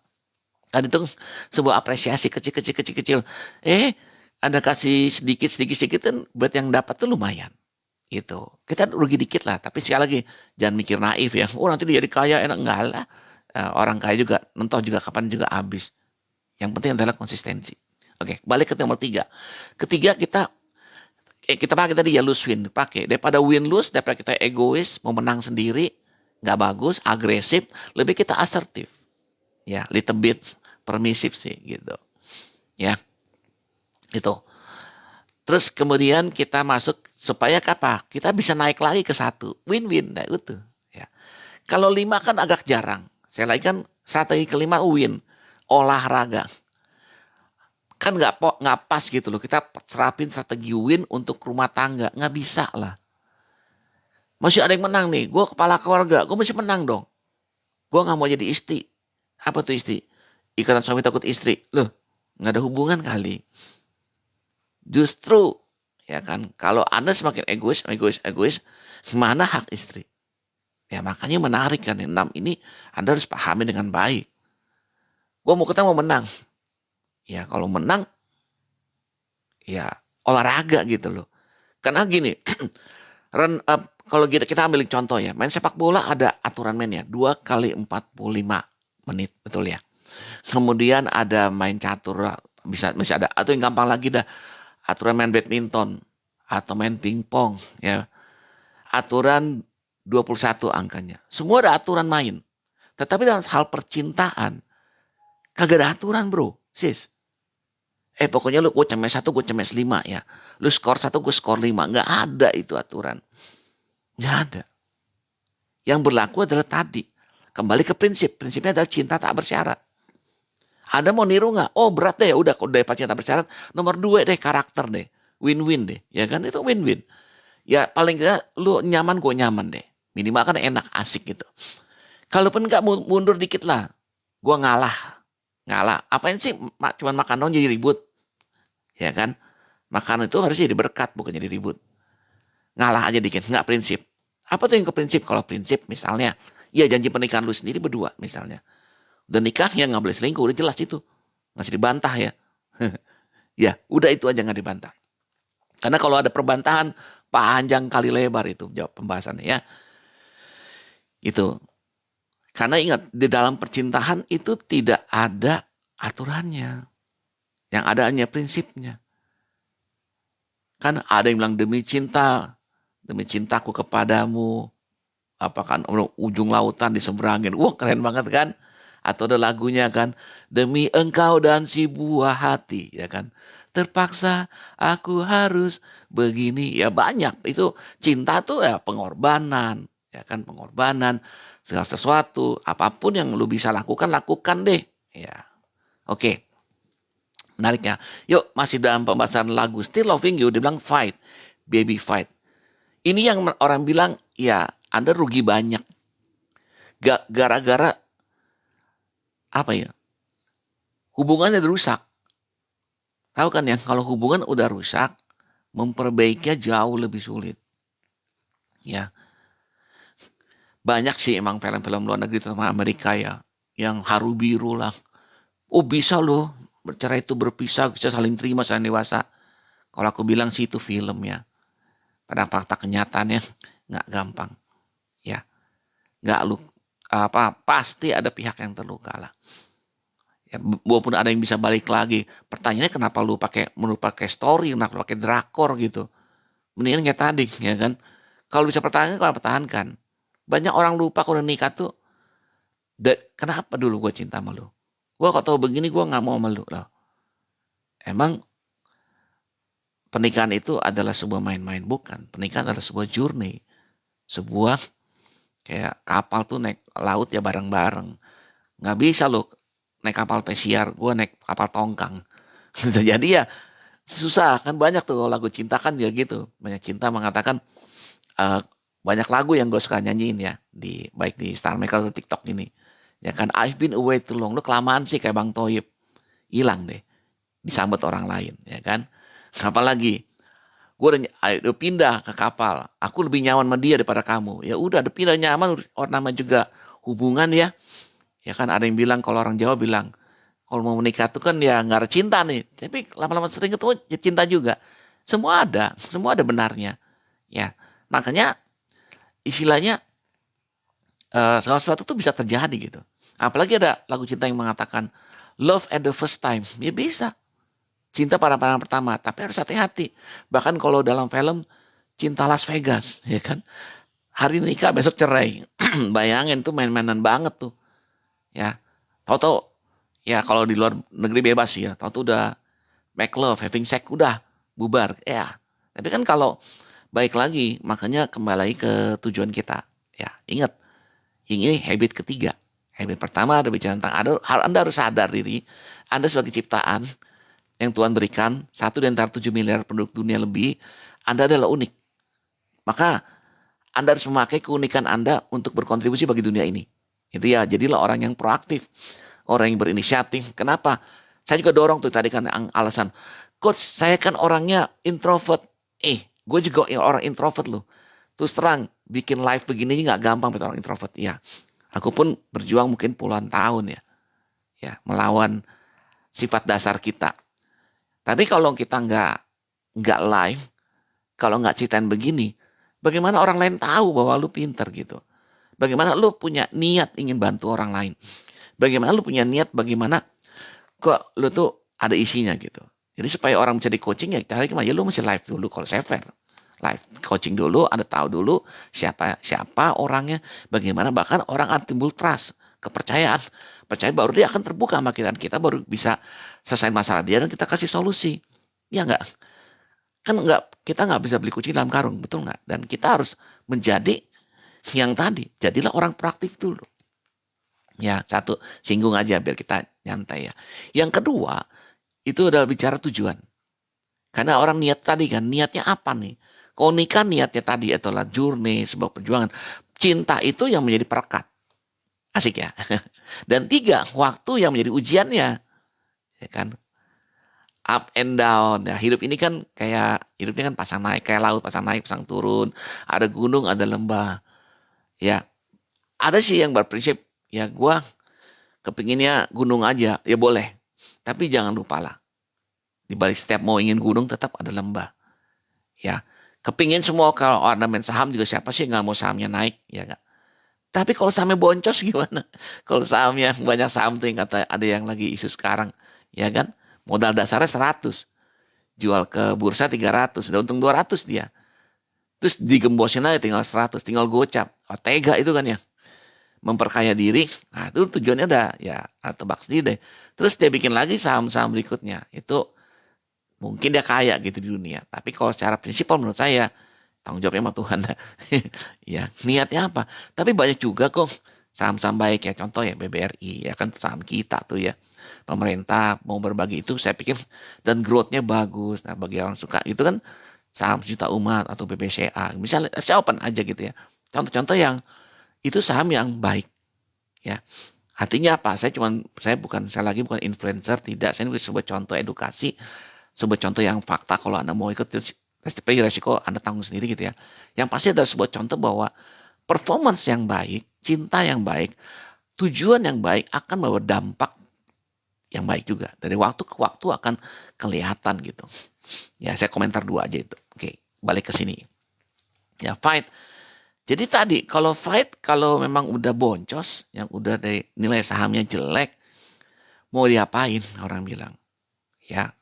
S2: Kan itu sebuah apresiasi kecil-kecil. Anda kasih sedikit kan buat yang dapat tuh lumayan. Gitu. Kita rugi dikit lah. Tapi sekali lagi jangan mikir naif ya. Oh nanti dia jadi kaya enak. Enggak lah. Orang kaya juga nentoh juga kapan juga habis. Yang penting adalah konsistensi. Oke, balik ke nomor 3. Ketiga kita pakai tadi ya lose win, pakai daripada win lose, daripada kita egois mau menang sendiri nggak bagus, agresif, lebih kita asertif ya, little bit permisif sih gitu ya. Itu terus kemudian kita masuk supaya apa, kita bisa naik lagi ke 1 win-win nah itu ya. Kalau 5 kan agak jarang, saya lagi kan strategi kelima win, olahraga kan nggak pas gitu loh, kita serapin strategi win untuk rumah tangga, nggak bisa lah. Masih ada yang menang nih, gue kepala keluarga, gue masih menang dong. Gue nggak mau jadi istri. Apa tuh istri? Ikatan suami takut istri. Loh, nggak ada hubungan kali. Justru, ya kan, kalau Anda semakin egois, mana hak istri? Ya makanya menarik kan, 6 ini Anda harus pahami dengan baik. Gue kita mau menang. Ya kalau menang, ya olahraga gitu loh. Karena gini, run up, kalau kita ambil contoh ya, main sepak bola ada aturan mainnya 2 kali 45 menit, betul ya. Kemudian ada main catur, bisa ada, atau yang gampang lagi dah, aturan main badminton atau main pingpong ya. Aturan 21 angkanya. Semua ada aturan main. Tetapi dalam hal percintaan kagak ada aturan, bro, sis. Pokoknya lu gue cemes 1, gue cemes 5 ya. Lu skor 1, gue skor 5. Nggak ada itu aturan. Nggak ada. Yang berlaku adalah tadi. Kembali ke prinsip. Prinsipnya adalah cinta tak bersyarat. Anda mau niru nggak? Oh berat deh. Udah udah cinta tak bersyarat. Nomor 2 deh, karakter deh. Win-win deh. Ya kan, itu win-win. Ya paling nggak lu nyaman, gue nyaman deh. Minimal kan enak, asik gitu. Kalaupun nggak, mundur dikit lah. Gue ngalah. Apain sih cuman makan dong jadi ribut. Ya kan? Makan itu harusnya jadi berkat, bukan jadi ribut. Ngalah aja dikit, nggak prinsip. Apa tuh yang ke prinsip? Kalau prinsip misalnya, ya janji pernikahan lu sendiri berdua misalnya. Dan nikahnya nggak boleh selingkuh, udah jelas itu. Nggak usah dibantah ya. Ya, udah itu aja nggak dibantah. Karena kalau ada perbantahan, panjang kali lebar itu jawab pembahasannya ya. Itu. Karena ingat, di dalam percintaan itu tidak ada aturannya. Yang ada hanya prinsipnya. Kan ada yang bilang demi cintaku kepadamu, apa kan, ujung lautan diseberangin. Wah keren banget kan? Atau ada lagunya kan, demi engkau dan si buah hati, ya kan? Terpaksa aku harus begini, ya banyak. Itu cinta tuh ya pengorbanan, ya kan, pengorbanan segala sesuatu, apapun yang lu bisa lakukan deh, ya. Oke. Menariknya. Yuk, masih dalam pembahasan lagu Still Loving You, dibilang fight, baby fight. Ini yang orang bilang, ya Anda rugi banyak. Gara-gara, apa ya, hubungannya rusak. Tahu kan ya, kalau hubungan udah rusak, memperbaikinya jauh lebih sulit. Ya, banyak sih emang film-film luar negeri, terutama Amerika ya, yang haru biru lah. Oh bisa loh, bercerai itu berpisah, bisa saling terima, saling dewasa. Kalau aku bilang sih itu film ya. Pada fakta kenyataannya nggak gampang, ya. Nggak lu pasti ada pihak yang terluka lah. Ya, walaupun ada yang bisa balik lagi. Pertanyaannya kenapa lu pakai story, kenapa lu pakai drakor gitu. Mendingan kayak tadi, ya kan. Kalau bisa pertahankan, kalau pertahankan. Banyak orang lupa kalau nikah tuh, kenapa dulu gue cinta sama lu? Gue kok tahu begini gue nggak mau sama lu loh. Emang pernikahan itu adalah sebuah main-main, bukan. Pernikahan adalah sebuah journey. sebuah kayak kapal tuh naik laut ya bareng-bareng. Nggak bisa loh naik kapal pesiar, gue naik kapal tongkang. Jadi ya susah kan, banyak tuh lagu cinta kan ya gitu. Banyak cinta mengatakan eh, banyak lagu yang gue suka nyanyiin ya di baik di Star Maker atau TikTok ini. Ya kan, I've been away too long. Lu kelamaan sih kayak Bang Toyib. Hilang deh. Disambut orang lain, ya kan. Apalagi gue udah pindah ke kapal. Aku lebih nyaman sama dia daripada kamu. Ya udah, udah pindah nyaman. Orang nama juga hubungan ya. Ya kan, ada yang bilang, kalau orang Jawa bilang, kalau mau menikah tuh kan ya nggak ada cinta nih. Tapi lama-lama sering ketemu ya cinta juga. Semua ada benarnya. Ya, makanya istilahnya segala sesuatu tuh bisa terjadi gitu. Apalagi ada lagu cinta yang mengatakan love at the first time. Ya bisa. Cinta pada pandangan pertama, tapi harus hati-hati. Bahkan kalau dalam film Cinta Las Vegas, ya kan. Hari nikah besok cerai. Bayangin tuh main-mainan banget tuh. Ya. Tahu-tahu ya kalau di luar negeri bebas ya. Tahu-tahu udah make love, having sex udah bubar. Ya. Tapi kan kalau baik lagi, makanya kembali lagi ke tujuan kita. Ya, ingat, ini habit ketiga. Habit pertama ada bicara tentang Anda harus sadar diri. Anda sebagai ciptaan yang Tuhan berikan, satu di antara 7 miliar penduduk dunia lebih, Anda adalah unik. Maka Anda harus memakai keunikan Anda untuk berkontribusi bagi dunia ini. Itu ya, jadilah orang yang proaktif, orang yang berinisiatif. Kenapa? Saya juga dorong tuh tadi kan alasan, Coach, saya kan orangnya introvert. Gue juga orang introvert loh. Terus terang, bikin live begini nggak gampang buat orang introvert. Ya, aku pun berjuang mungkin puluhan tahun ya. Ya, melawan sifat dasar kita. Tapi kalau kita nggak live, kalau nggak ceritain begini, bagaimana orang lain tahu bahwa lu pinter gitu? Bagaimana lu punya niat ingin bantu orang lain? Bagaimana lu punya niat bagaimana kok lu tuh ada isinya gitu? Jadi supaya orang bisa di coaching ya cari gimana? Ya lu mesti live dulu kalau saya fair. Live coaching dulu, Anda tahu dulu siapa orangnya, bagaimana bahkan orang akan timbul trust, kepercayaan. Percaya baru dia akan terbuka sama kita, dan kita baru bisa selesai masalah dia dan kita kasih solusi. Ya enggak? Kan enggak, kita nggak bisa beli kucing dalam karung, betul nggak? Dan kita harus menjadi yang tadi, jadilah orang proaktif dulu. Ya, satu, singgung aja biar kita nyantai ya. Yang kedua, itu adalah bicara tujuan. Karena orang niat tadi kan, niatnya apa nih? Kalau nikah niatnya tadi adalah journey, sebuah perjuangan. Cinta itu yang menjadi perekat. Asik ya. Dan tiga, waktu yang menjadi ujiannya. Ya kan? Up and down. Ya, hidup ini kan kayak, hidupnya kan pasang naik, kayak laut, pasang naik, pasang turun. Ada gunung, ada lembah. Ya, ada sih yang berprinsip, ya gua kepinginnya gunung aja, ya boleh. Tapi jangan lupa lah, di balik setiap mau ingin gunung tetap ada lembah. Ya, kepingin semua kalau ornamen saham juga siapa sih nggak mau sahamnya naik, ya nggak? Tapi kalau sahamnya boncos gimana? Kalau sahamnya banyak saham tuh yang kata ada yang lagi isu sekarang, ya kan? Modal dasarnya 100, jual ke bursa 300, udah untung 200 dia. Terus digembosin aja tinggal 100, tinggal gocap. Oh, tega itu kan ya. Memperkaya diri. Nah, itu tujuannya udah ya tebak sendiri deh. Terus dia bikin lagi saham-saham berikutnya. Itu mungkin dia kaya gitu di dunia. Tapi kalau secara prinsipal menurut saya tanggung jawabnya sama Tuhan. Ya, niatnya apa? Tapi banyak juga kok saham-saham baik ya. Contoh ya BBRI ya kan saham kita tuh ya. Pemerintah mau berbagi itu saya pikir dan growth-nya bagus. Nah, bagi orang suka itu kan saham Sejuta Umat atau BBCA. Misalnya saya open aja gitu ya. Contoh-contoh yang itu saham yang baik ya. Artinya apa? Saya lagi bukan influencer, tidak. Saya ini sebuah contoh edukasi, sebuah contoh yang fakta. Kalau Anda mau ikut resiko Anda tanggung sendiri gitu ya. Yang pasti ada sebuah contoh bahwa performance yang baik, cinta yang baik, tujuan yang baik akan membawa dampak yang baik juga. Dari waktu ke waktu akan kelihatan gitu. Ya, saya komentar dua aja itu. Oke, balik ke sini. Ya, fight. Jadi tadi kalau fight, kalau memang udah boncos, yang udah dari nilai sahamnya jelek, mau diapain orang bilang. Ya,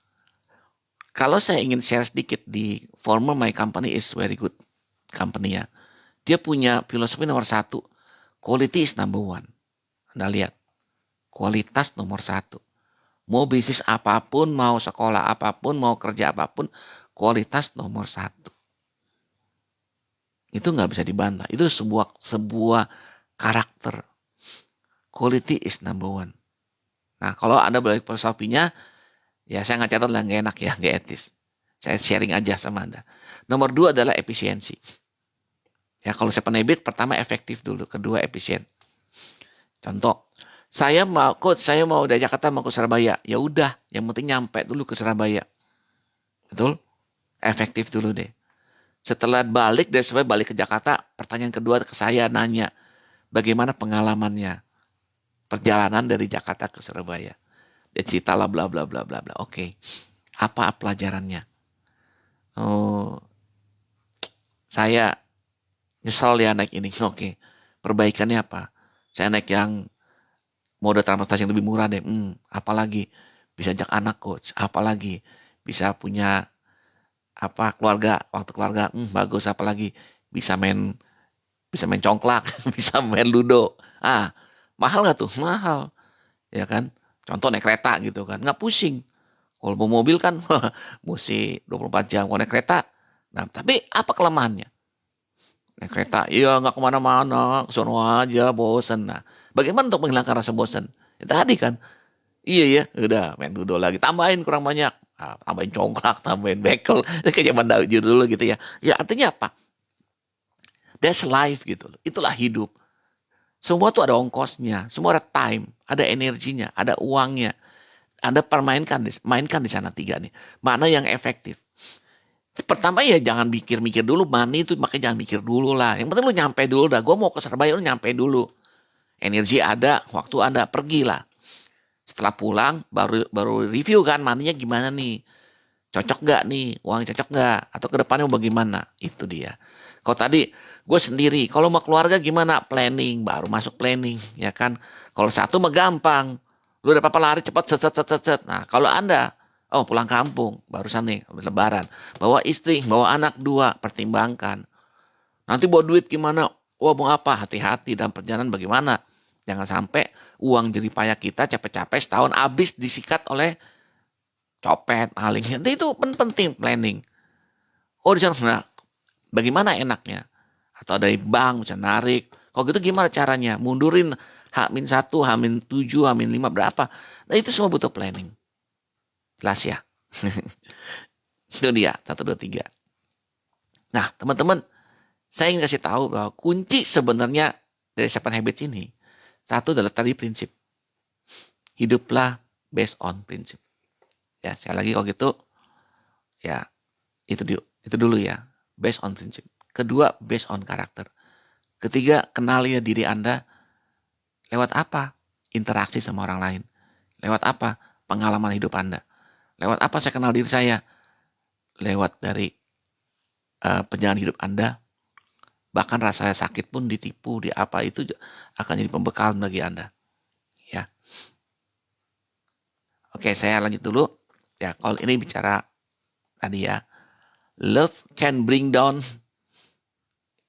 S2: kalau saya ingin share sedikit di former my company is very good company ya. Dia punya filosofi nomor satu, quality is number one. Anda lihat, kualitas nomor satu. Mau bisnis apapun, mau sekolah apapun, mau kerja apapun, kualitas nomor satu. Itu nggak bisa dibantah. Itu sebuah karakter. Quality is number one. Nah, kalau Anda balik filosofinya, ya saya nggak catat lah, nggak enak ya, nggak etis. Saya sharing aja sama Anda. Nomor 2 adalah efisiensi. Ya, kalau saya habit, pertama efektif dulu, kedua efisien. Contoh, saya mau dari Jakarta mau ke Surabaya. Ya udah, yang penting nyampe dulu ke Surabaya. Betul? Efektif dulu deh. Setelah balik dari Surabaya balik ke Jakarta, pertanyaan kedua ke saya nanya, bagaimana pengalamannya? Perjalanan dari Jakarta ke Surabaya. Dia cerita lah bla bla bla bla bla. Oke. Apa pelajarannya? Oh, saya nyesel ya naik ini. Oke. Perbaikannya apa? Saya naik yang mode transportasi yang lebih murah deh. Apalagi bisa ajak anak coach. Apalagi bisa punya apa keluarga, waktu keluarga. Bagus apalagi bisa main congklak, bisa main ludo. Mahal nggak tuh? Mahal, ya kan? Contoh naik kereta gitu kan, nggak pusing. Kalau mau mobil kan mesti 24 jam. Kalau naik kereta, nah tapi apa kelemahannya? Naik kereta, iya nggak kemana-mana, sono aja, bosen. Nah, bagaimana untuk menghilangkan rasa bosen? Ya, tadi kan, iya ya, udah main ludo lagi, tambahin kurang banyak. Tambahin congklak, tambahin bekel, kayak zaman dulu gitu ya. Ya artinya apa? That's life gitu loh. Itulah hidup. Semua tuh ada ongkosnya, semua ada time, ada energinya, ada uangnya. Anda mainkan di sana tiga nih. Mana yang efektif? Pertama ya jangan mikir-mikir dulu money itu, makanya jangan mikir dulu lah. Yang penting lu nyampe dulu dah. Gue mau ke Surabaya, lu nyampe dulu. Energi ada, waktu ada, pergilah. Setelah pulang baru baru review kan maninya gimana nih. Cocok gak nih? Uang cocok gak? Atau ke depannya mau bagaimana? Itu dia. Kalau tadi gue sendiri, kalau mau keluarga gimana? Planning, baru masuk planning, ya kan? Kalau satu mah gampang. Lu udah apa lari cepat set set set set set. Nah, kalau Anda pulang kampung, barusan nih habis lebaran, bawa istri, bawa anak dua, pertimbangkan. Nanti bawa duit gimana? Wah, mau apa? Hati-hati dalam perjalanan bagaimana? Jangan sampai uang jerih payah kita capek-capek setahun habis disikat oleh copet, maling. Itu penting planning. Oh, di sana nah, bagaimana enaknya? Atau dari bank bisa narik. Kalau gitu gimana caranya? Mundurin H-1, H-7, H-5 berapa? Nah, itu semua butuh planning. Jelas ya? Itu dia, satu, dua, tiga. Nah, teman-teman, saya ingin kasih tahu bahwa kunci sebenarnya dari Seven Habits ini, satu adalah tadi prinsip. Hiduplah based on prinsip. Ya, sekali lagi kalau gitu, ya itu dulu ya, based on prinsip. Kedua, based on karakter. Ketiga, kenali diri Anda lewat apa? Interaksi sama orang lain. Lewat apa? Pengalaman hidup Anda. Lewat apa saya kenal diri saya? Lewat dari perjalanan hidup Anda. Bahkan rasa sakit pun ditipu, di apa itu akan jadi pembekalan bagi Anda. Ya. Oke, saya lanjut dulu. Ya, kalau ini bicara tadi ya. Love can bring down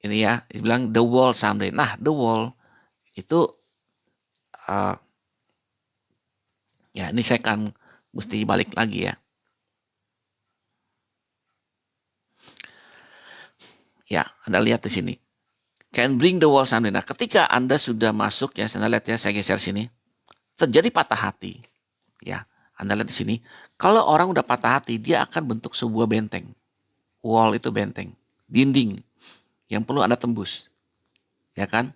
S2: ini ya, dibilang the wall someday. Nah, the wall itu ya ini saya kan mesti balik lagi ya. Ya, Anda lihat di sini. Can bring the wall someday. Nah, ketika Anda sudah masuk ya, Anda lihat ya, saya geser sini. Terjadi patah hati. Ya, Anda lihat di sini. Kalau orang udah patah hati, dia akan bentuk sebuah benteng. Wall itu benteng. Dinding yang perlu Anda tembus. Ya kan?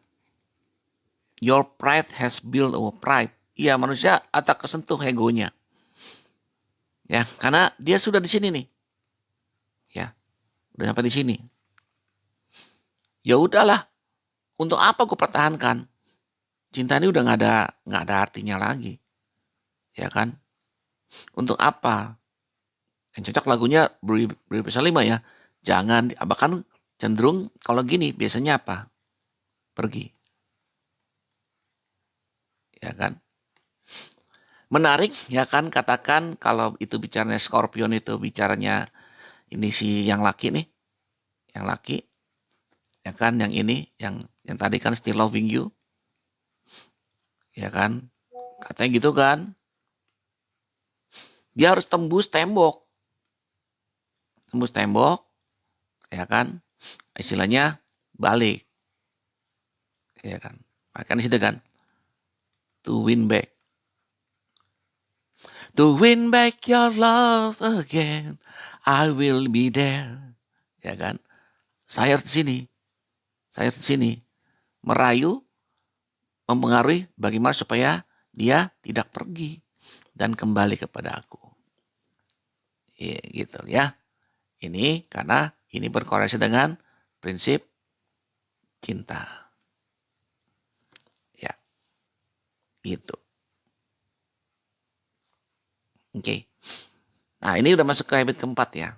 S2: Your pride has built a pride. Iya, manusia atau kesentuh egonya. Ya, karena dia sudah di sini nih. Ya, udah sampai di sini. Ya udahlah, untuk apa gue pertahankan? Cinta ini udah nggak ada artinya lagi, ya kan? Untuk apa? Yang cocok lagunya Beri Besar 5 ya. Jangan, bahkan cenderung kalau gini biasanya apa? Pergi, ya kan? Menarik, ya kan? Katakan kalau itu bicaranya Scorpion itu bicaranya ini si yang laki nih, yang laki, ya kan? Yang ini, yang tadi kan Still Loving You, ya kan? Katanya gitu kan? Dia harus tembus tembok, ya kan? Istilahnya balik. Ya kan? Maka di situ kan, to win back. To win back your love again, I will be there. Ya kan? Saya di sini, merayu, mempengaruhi bagaimana supaya dia tidak pergi dan kembali kepada aku. Ya, gitu ya. Ini karena ini berkorelasi dengan prinsip cinta. Ya, gitu. Oke. Nah, ini udah masuk ke habit keempat ya.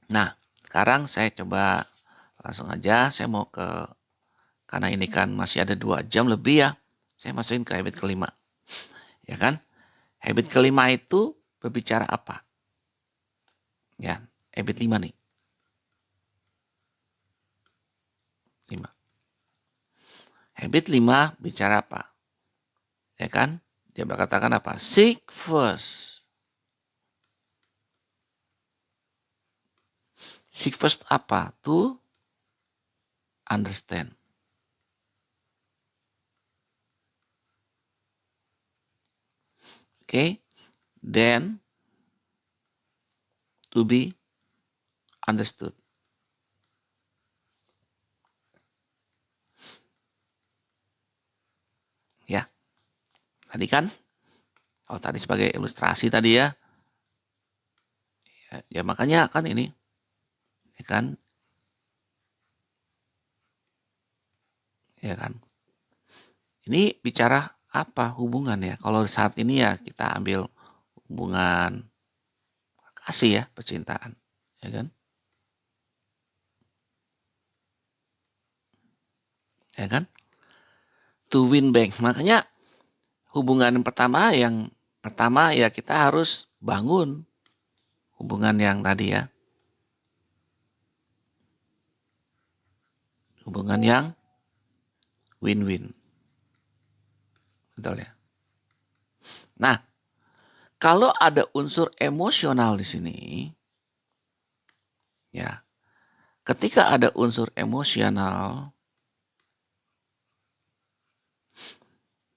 S2: Nah, sekarang saya coba langsung aja. Saya mau karena ini kan masih ada 2 jam lebih ya. Saya masukin ke habit kelima. Ya kan? Habit kelima itu berbicara apa? Ya, habit 5 nih. 5. Habit 5 bicara apa? Ya kan? Dia berkatakan apa? Seek first. Seek first apa? To understand. Okay? Then to be understood. Ya. Tadi kan? Oh, tadi sebagai ilustrasi tadi ya. Ya makanya kan ini. Ya kan? Ya kan? Ini bicara apa hubungan ya? Kalau saat ini ya kita ambil hubungan kasih ya, percintaan. Ya kan? Ya kan? To win back. Makanya hubungan yang pertama ya kita harus bangun hubungan yang tadi ya. Hubungan yang win-win. Betul ya. Nah, kalau ada unsur emosional di sini, ya, ketika ada unsur emosional,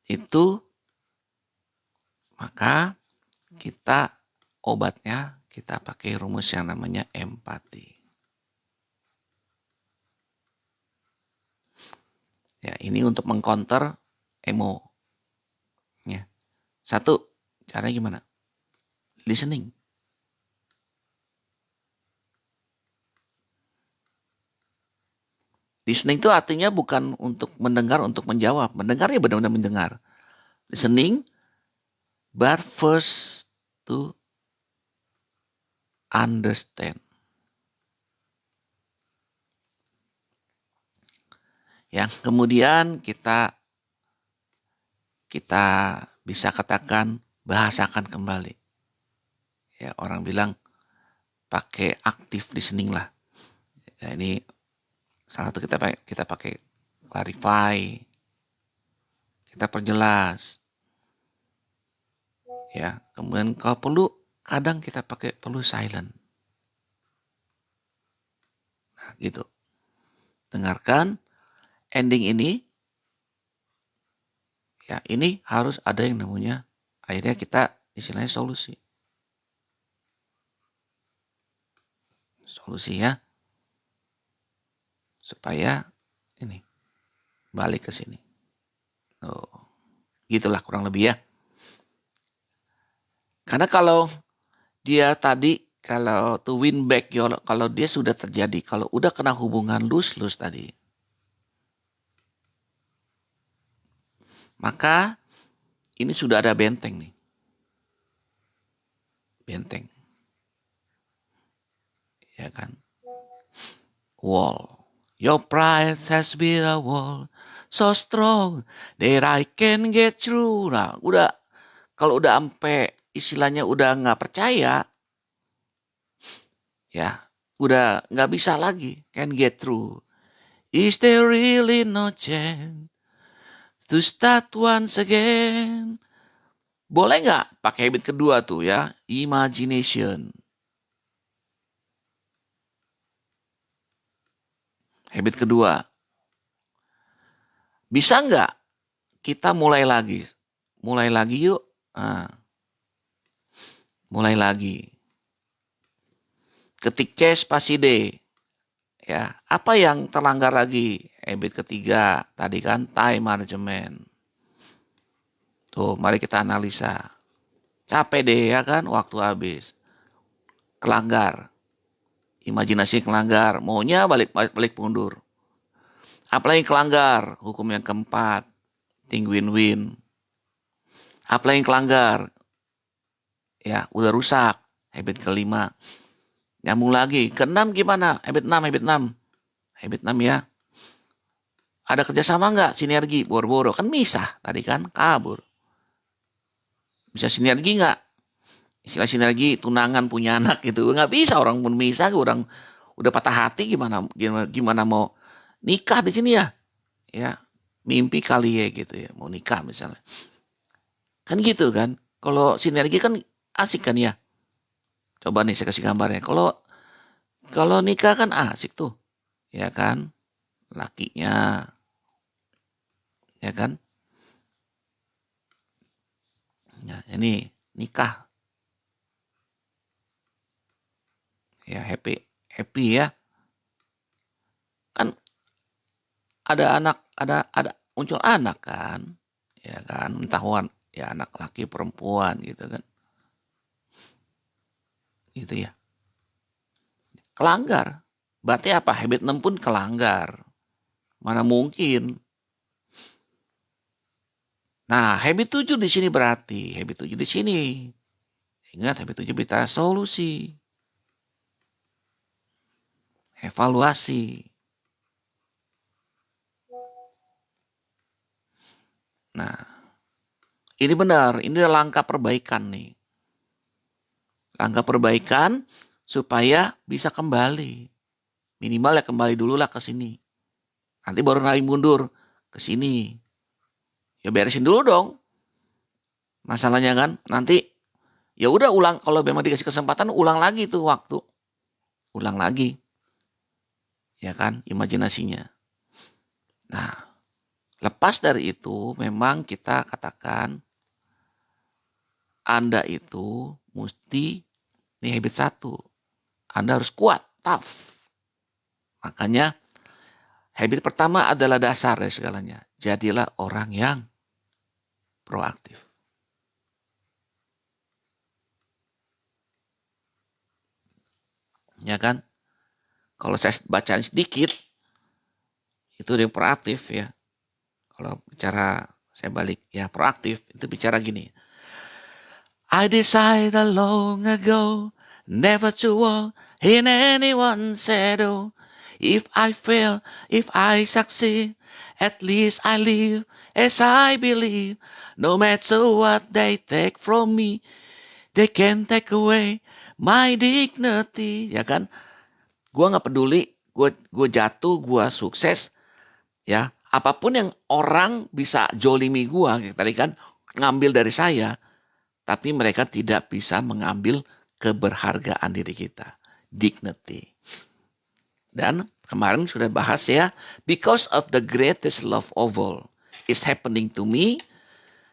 S2: itu maka kita obatnya kita pakai rumus yang namanya empati. Ya, ini untuk mengcounter emo. Ya. Satu, caranya gimana? Listening. Listening itu artinya bukan untuk mendengar, untuk menjawab. Mendengar ya benar-benar mendengar. Listening, but first to understand. Yang kemudian kita bisa katakan bahasakan kembali. Ya, orang bilang pakai active listening lah. Ya, ini salah satu kita pakai clarify, kita perjelas. Ya, kemudian kalau perlu kadang kita perlu silent. Nah, gitu. Dengarkan ending ini. Ya, ini harus ada yang namanya akhirnya kita istilahnya solusi. Solusi ya. Supaya ini balik ke sini. Oh, gitulah kurang lebih ya. Karena kalau dia tadi kalau to win back kalau dia sudah terjadi, kalau udah kena hubungan lose-lose tadi, maka ini sudah ada benteng nih. Benteng. Ya kan? Wall. Your pride has been a wall so strong that I can get through. Nah, kalau udah sampai istilahnya udah nggak percaya, ya udah nggak bisa lagi can get through. Is there really no chance to start once again? Boleh nggak pakai habit kedua tuh ya, imagination. Habit kedua, bisa nggak kita mulai lagi? Mulai lagi yuk. Nah, mulai lagi. Ketik C spasi D. Ya, apa yang terlanggar lagi? Habit ketiga, tadi kan time management. Tuh, mari kita analisa. Capek deh ya kan, waktu habis. Kelanggar. Imajinasi kelanggar. Maunya balik mundur. Apalagi kelanggar. Hukum yang keempat. Think win-win. Apalagi kelanggar. Ya, udah rusak. Habit kelima. Nyambung lagi. Keenam gimana? Habit 6, habit 6. Habit 6 ya. Ada kerjasama nggak? Sinergi. Boro-boro. Kan misah. Tadi kan kabur. Bisa sinergi nggak? Istilah sinergi tunangan punya anak gitu. Nggak bisa orang pun misah. Orang udah patah hati gimana mau nikah di sini ya. Ya. Mimpi kali ya gitu ya. Mau nikah misalnya. Kan gitu kan. Kalau sinergi kan asik kan ya. Coba nih saya kasih gambarnya. Kalau nikah kan asik tuh. Ya kan. Lakinya. Ya kan. Nah, ini nikah. Ya happy. Happy ya. Kan ada muncul anak kan. Ya kan. Entah ya anak laki perempuan gitu kan. Gitu ya. Kelanggar. Berarti apa? Habit 6 pun kelanggar. Mana mungkin. Nah, habit 7 di sini berarti. Habit 7 di sini. Ingat, habit 7 bicara solusi. Evaluasi. Nah, ini benar. Ini adalah langkah perbaikan nih. Langkah perbaikan supaya bisa kembali. Minimal ya kembali dulu lah ke sini. Nanti baru naik mundur ke sini. Ya beresin dulu dong. Masalahnya kan nanti ya udah ulang, kalau memang dikasih kesempatan ulang lagi tuh waktu. Ulang lagi. Ya kan, imajinasinya. Nah, lepas dari itu memang kita katakan Anda itu mesti, ini habit 1. Anda harus kuat, tough. Makanya habit pertama adalah dasar dari segalanya. Jadilah orang yang proaktif. Ya kan? Kalau saya bacain sedikit, itu yang proaktif ya. Kalau bicara, saya balik ya, proaktif itu bicara gini. I decided long ago never to walk in anyone's shadow. If I fail, if I succeed, at least I live as I believe. No matter what they take from me, they can take away my dignity. Ya kan? Gua nggak peduli, gue jatuh, gue sukses, ya. Apapun yang orang bisa jolimi gue, tadi kan ngambil dari saya, tapi mereka tidak bisa mengambil keberhargaan diri kita, dignity. Dan kemarin sudah bahas ya, because of the greatest love of all is happening to me,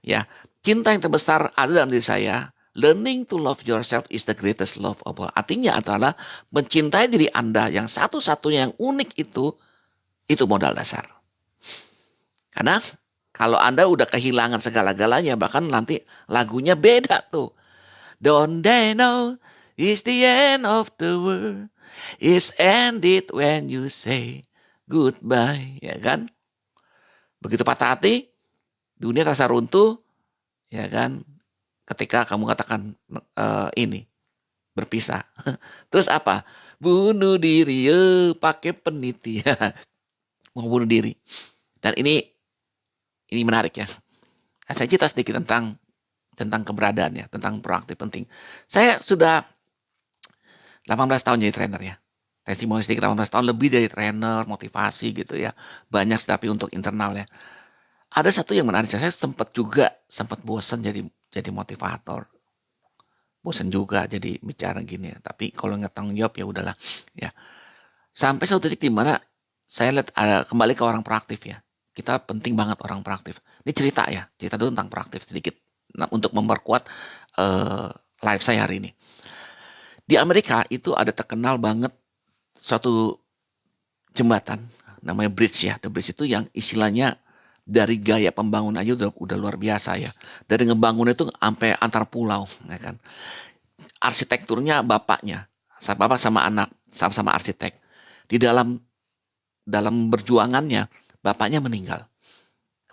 S2: ya, cinta yang terbesar ada dalam diri saya. Learning to love yourself is the greatest love of all. Artinya adalah mencintai diri Anda yang satu-satunya yang unik itu modal dasar. Karena kalau Anda udah kehilangan segala-galanya, bahkan nanti lagunya beda tuh. Don't they know it's the end of the world. It's ended when you say goodbye. Ya kan? Begitu patah hati, dunia terasa runtuh. Ya kan? Ketika kamu katakan ini, berpisah. Terus apa? Bunuh diri ya, pakai peniti. Mau bunuh diri. Dan ini menarik ya. Saya cerita sedikit tentang keberadaannya, tentang proaktif penting. Saya sudah 18 tahun jadi trainer ya. Testimoni sedikit 18 tahun lebih dari trainer, motivasi gitu ya. Banyak tapi untuk internal ya. Ada satu yang menarik, saya sempat bosan jadi motivator. Bosan juga jadi bicara gini ya. Tapi kalau nggak tanggung jawab ya udahlah ya. Sampai suatu titik di mana saya lihat kembali ke orang proaktif ya. Kita penting banget orang proaktif. Ini cerita ya, cerita dulu tentang proaktif sedikit. Nah, untuk memperkuat live saya hari ini. Di Amerika itu ada terkenal banget suatu jembatan, namanya bridge ya. The bridge itu yang istilahnya dari gaya pembangunan aja udah luar biasa ya. Dari ngebangun itu sampai antar pulau, ya kan. Arsitekturnya bapaknya, bapak sama anak, sama-sama arsitek. Di dalam berjuangannya, bapaknya meninggal.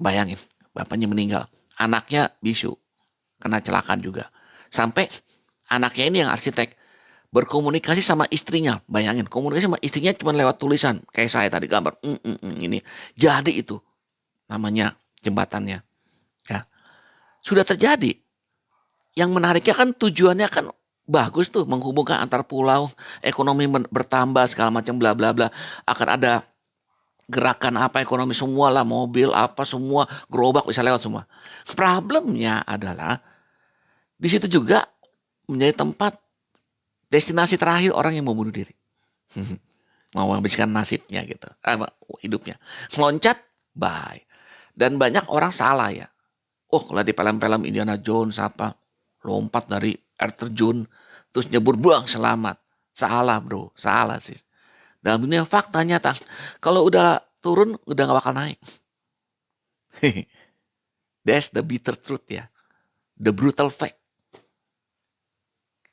S2: Bayangin, bapaknya meninggal. Anaknya bisu, kena celakaan juga. Sampai anaknya ini yang arsitek berkomunikasi sama istrinya. Bayangin, komunikasi sama istrinya cuma lewat tulisan. Kayak saya tadi gambar. Ini. Jadi itu namanya jembatannya. Ya. Sudah terjadi. Yang menariknya kan tujuannya kan bagus tuh. Menghubungkan antar pulau. Ekonomi bertambah segala macam bla bla bla. Akan ada gerakan apa ekonomi semua lah. Mobil apa semua. Gerobak bisa lewat semua. Problemnya adalah di situ juga menjadi tempat destinasi terakhir orang yang mau bunuh diri. Mau menghabiskan nasibnya gitu. Hidupnya. Loncat, bye. Dan banyak orang salah ya. Oh, kalau di film-film Indiana Jones apa. Lompat dari air terjun. Terus nyebur buang selamat. Salah bro, salah sih. Dalam dunia fakta nyata. Kalau udah turun, udah gak bakal naik. That's the bitter truth ya. The brutal fact.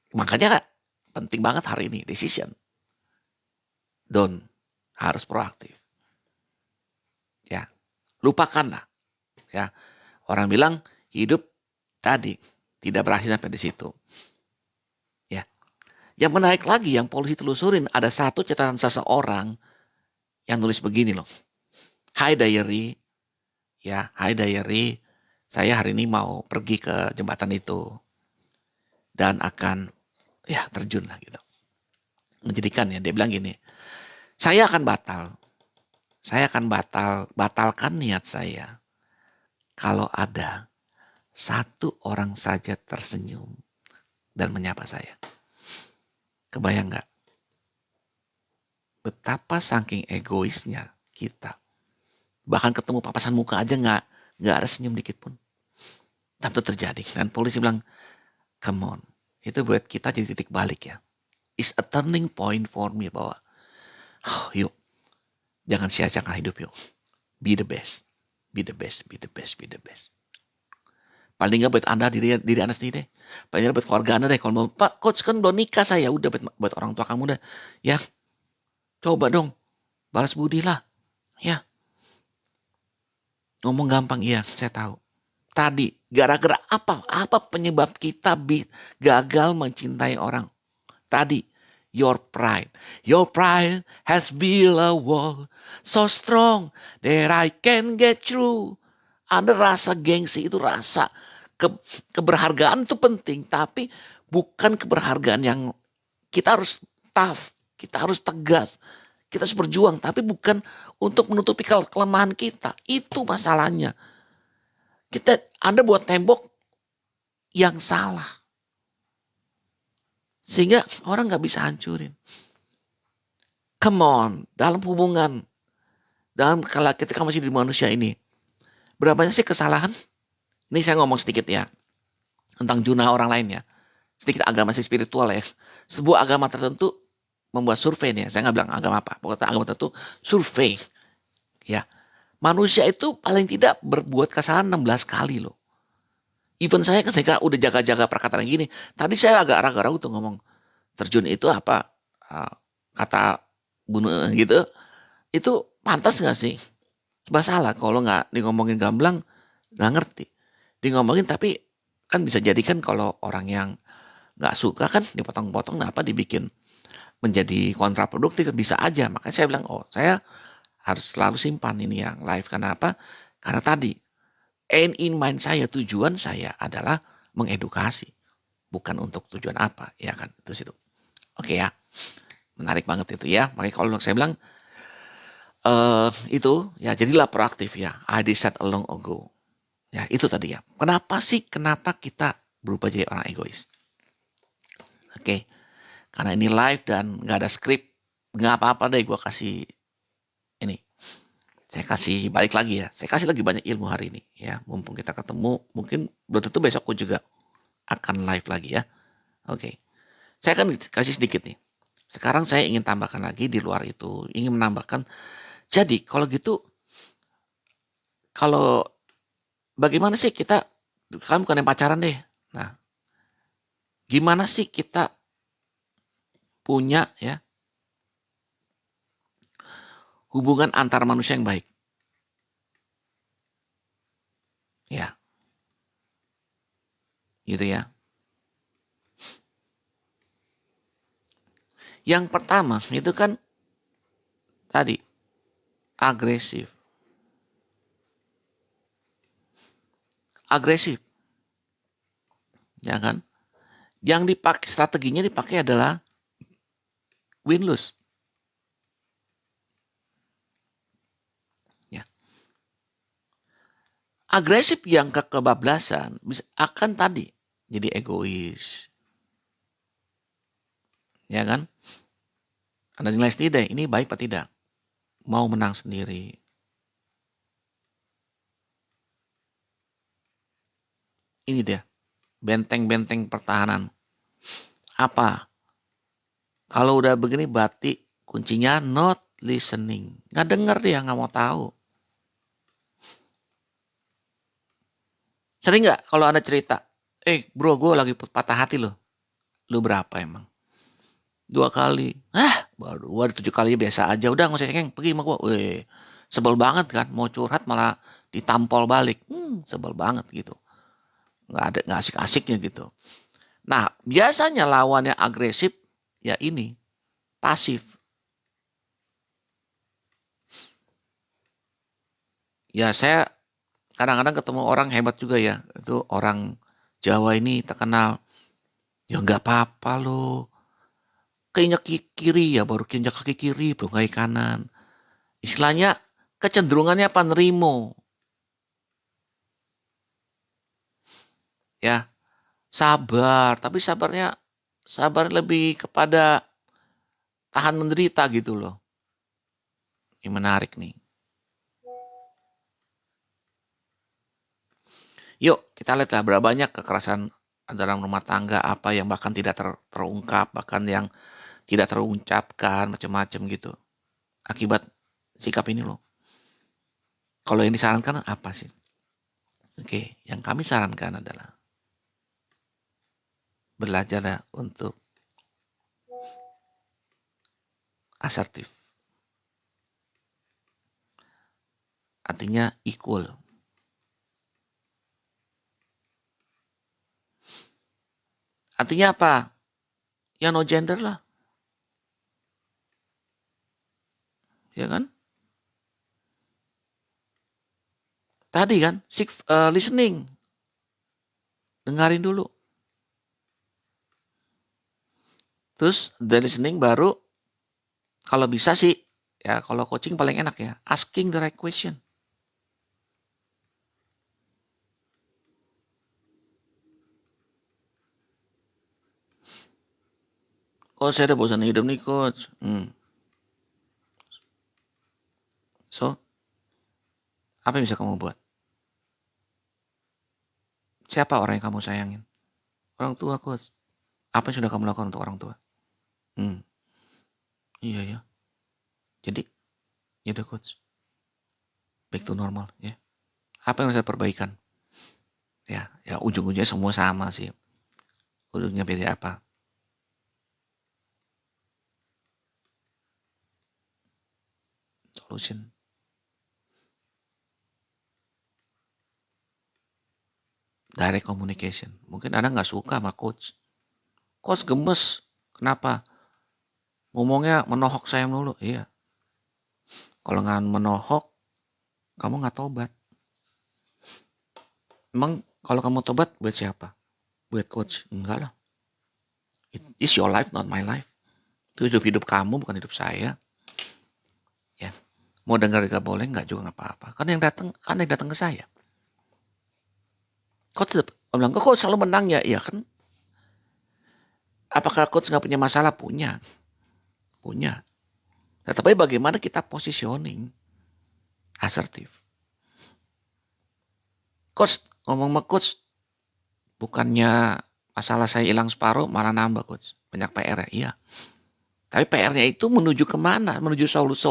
S2: Makanya penting banget hari ini, decision. Harus proaktif. Ya, lupakanlah. Ya, orang bilang hidup tadi tidak berakhir sampai di situ. Ya, yang menarik lagi, yang polisi telusurin ada satu catatan seseorang yang nulis begini loh. Hi diary, ya, hi diary. Saya hari ini mau pergi ke jembatan itu dan akan ya terjun lah gitu. Menjadikan ya, dia bilang gini. Saya akan batalkan niat saya kalau ada satu orang saja tersenyum dan menyapa saya. Kebayang gak? Betapa saking egoisnya kita. Bahkan ketemu papasan muka aja gak ada senyum dikit pun. Tapi itu terjadi. Dan polisi bilang, come on. Itu buat kita jadi titik balik ya. It's a turning point for me bahwa, yuk. Jangan sia-siakan hidup yuk. Be the best. Be the best, be the best, be the best. Paling nggak buat Anda, diri Anda sendiri deh. Paling nggak buat keluarga Anda deh. Kalau mau, Pak, coach kan belum nikah saya. Udah buat orang tua kamu deh. Ya, coba dong. Balas budi lah. Ya. Ngomong gampang, iya, saya tahu. Tadi, gara-gara apa? Apa penyebab kita gagal mencintai orang? Tadi, your pride. Your pride has built a wall so strong that I can get through. Ada rasa gengsi, itu rasa keberhargaan itu penting. Tapi bukan keberhargaan yang kita harus tough. Kita harus tegas. Kita harus berjuang. Tapi bukan untuk menutupi kelemahan kita. Itu masalahnya. Anda buat tembok yang salah. Sehingga orang gak bisa hancurin. Come on, dalam hubungan, kalau ketika masih di manusia ini, berapa banyak sih kesalahan? Ini saya ngomong sedikit ya, tentang zona orang lain ya. Sedikit agama sih spiritual ya. Sebuah agama tertentu membuat survei nih, saya gak bilang agama apa, pokoknya agama tertentu, survei. Ya, manusia itu paling tidak berbuat kesalahan 16 kali loh. Even saya ketika udah jaga-jaga perkataan gini, tadi saya agak ragu-ragu tuh ngomong, terjun itu apa, kata bunuh gitu, itu pantas gak sih? Sebab salah kalau nggak ngomongin gamblang, nggak ngerti. Ngomongin tapi kan bisa jadikan kalau orang yang nggak suka kan dipotong-potong, apa dibikin menjadi kontraproduktif, bisa aja. Makanya saya bilang, saya harus selalu simpan ini yang live. Kenapa? Karena tadi, end in mind saya, tujuan saya adalah mengedukasi. Bukan untuk tujuan apa, ya kan? Terus itu. Oke ya. Menarik banget itu ya. Makanya kalau saya bilang, itu ya jadilah proaktif ya. I decided long ago. Ya itu tadi ya. Kenapa kita berubah jadi orang egois? Oke. Karena ini live dan gak ada skrip. Gak apa-apa deh gue kasih ini. Saya kasih balik lagi ya. Saya kasih lagi banyak ilmu hari ini ya. Mumpung kita ketemu, mungkin belum tentu besok aku juga akan live lagi ya. Oke. Saya akan kasih sedikit nih. Sekarang saya ingin tambahkan lagi di luar itu, ingin menambahkan. Jadi kalau gitu, kalau bagaimana sih kita, kalian bukan yang pacaran deh. Nah, gimana sih kita punya ya hubungan antar manusia yang baik? Ya, gitu ya. Yang pertama itu kan tadi agresif. Agresif, ya kan? Yang dipakai strateginya dipakai adalah win lose. Ya. Agresif yang kebablasan bisa akan tadi jadi egois. Ya kan? Anda nilai sendiri deh, ini baik apa tidak? Mau menang sendiri. Ini dia, benteng-benteng pertahanan. Apa? Kalau udah begini berarti kuncinya not listening. Nggak denger dia, nggak mau tahu. Sering nggak kalau Anda cerita, bro gue lagi patah hati loh. Lu berapa emang? 2 kali. Baru 7 kali biasa aja. Udah nggak usah cengeng, pergi sama gue. Sebel banget kan, mau curhat malah ditampol balik. Sebel banget gitu. Nggak asik-asiknya gitu. Nah, biasanya lawannya agresif, ya ini, pasif. Ya saya kadang-kadang ketemu orang hebat juga ya. Itu orang Jawa ini terkenal. Ya nggak apa-apa loh. Keinjak kiri ya baru keinjak kaki kiri, belum kaki kanan. Istilahnya kecenderungannya apa nerimo. Ya, sabar. Tapi sabar lebih kepada tahan menderita gitu loh. Ini menarik nih. Yuk kita lihat lah berapa banyak kekerasan dalam rumah tangga apa yang bahkan tidak terungkap, bahkan yang tidak terucapkan macam-macam gitu. Akibat sikap ini loh. Kalau yang disarankan apa sih? Oke, yang kami sarankan adalah belajarlah untuk asertif. Artinya equal. Artinya apa? Ya no gender lah. Ya kan? Tadi kan, listening. Dengarin dulu. Terus dari listening baru, kalau bisa sih, ya kalau coaching paling enak ya, asking the right question. Coach, saya udah bosan hidup nih, coach. So, apa yang bisa kamu buat? Siapa orang yang kamu sayangin? Orang tua, coach. Apa yang sudah kamu lakukan untuk orang tua? Iya ya. Jadi, ya udah coach. Back to normal ya. Apa yang harus saya perbaikan? Ya ujung-ujungnya semua sama sih. Ujungnya beda apa? Solution. Direct communication. Mungkin Anda nggak suka sama coach. Coach gemes. Kenapa? Ngomongnya menohok saya mulu. Iya. Kalau nggak menohok, kamu nggak tobat. Emang kalau kamu tobat buat siapa? Buat coach? Enggak lah. It's your life, not my life. Itu hidup kamu, bukan hidup saya. Ya. Mau dengar juga boleh, nggak juga nggak apa-apa. Kan yang datang ke saya. Coach bilang, kok selalu menang ya? Iya kan. Apakah coach nggak punya masalah? Punya. Punya. Tetapi bagaimana kita positioning? Asertif. Coach, ngomong sama coach, bukannya masalah saya hilang separuh, malah nambah coach. Banyak PR ya, iya. Tapi PR-nya itu menuju kemana? Menuju solusi